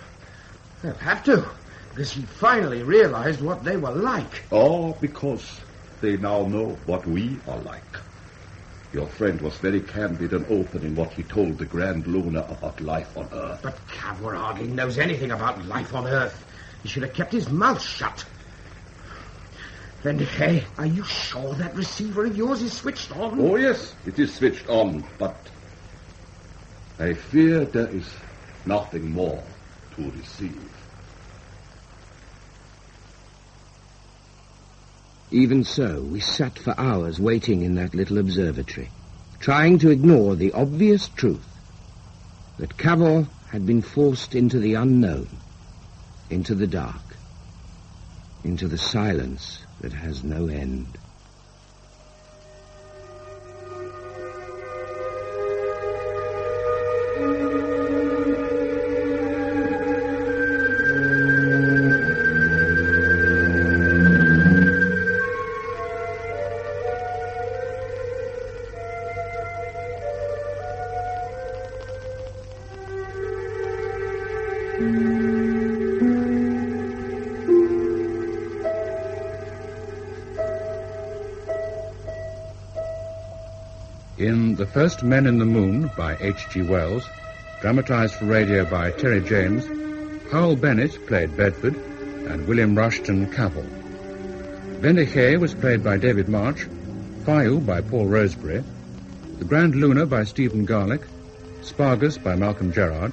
They'll have to, because he finally realized what they were like. Or because they now know what we are like. Your friend was very candid and open in what he told the Grand Luna about life on Earth. But Cavor hardly knows anything about life on Earth. He should have kept his mouth shut. Then, hey, are you sure that receiver of yours is switched on? Oh, yes, it is switched on, but I fear there is nothing more to receive. Even so, we sat for hours waiting in that little observatory, trying to ignore the obvious truth that Cavor had been forced into the unknown, into the dark, into the silence that has no end. In The First Men in the Moon by H.G. Wells, dramatized for radio by Terry James, Howell Bennett played Bedford and William Rushton Cavor. Vendiche was played by David March, Fayu by Paul Rosebery, The Grand Luna by Stephen Garlick, Spargus by Malcolm Gerard,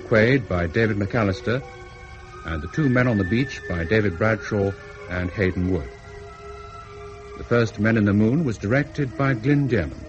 Quaid by David McAllister, and The Two Men on the Beach by David Bradshaw and Hayden Wood. The First Men in the Moon was directed by Glyn Dearman.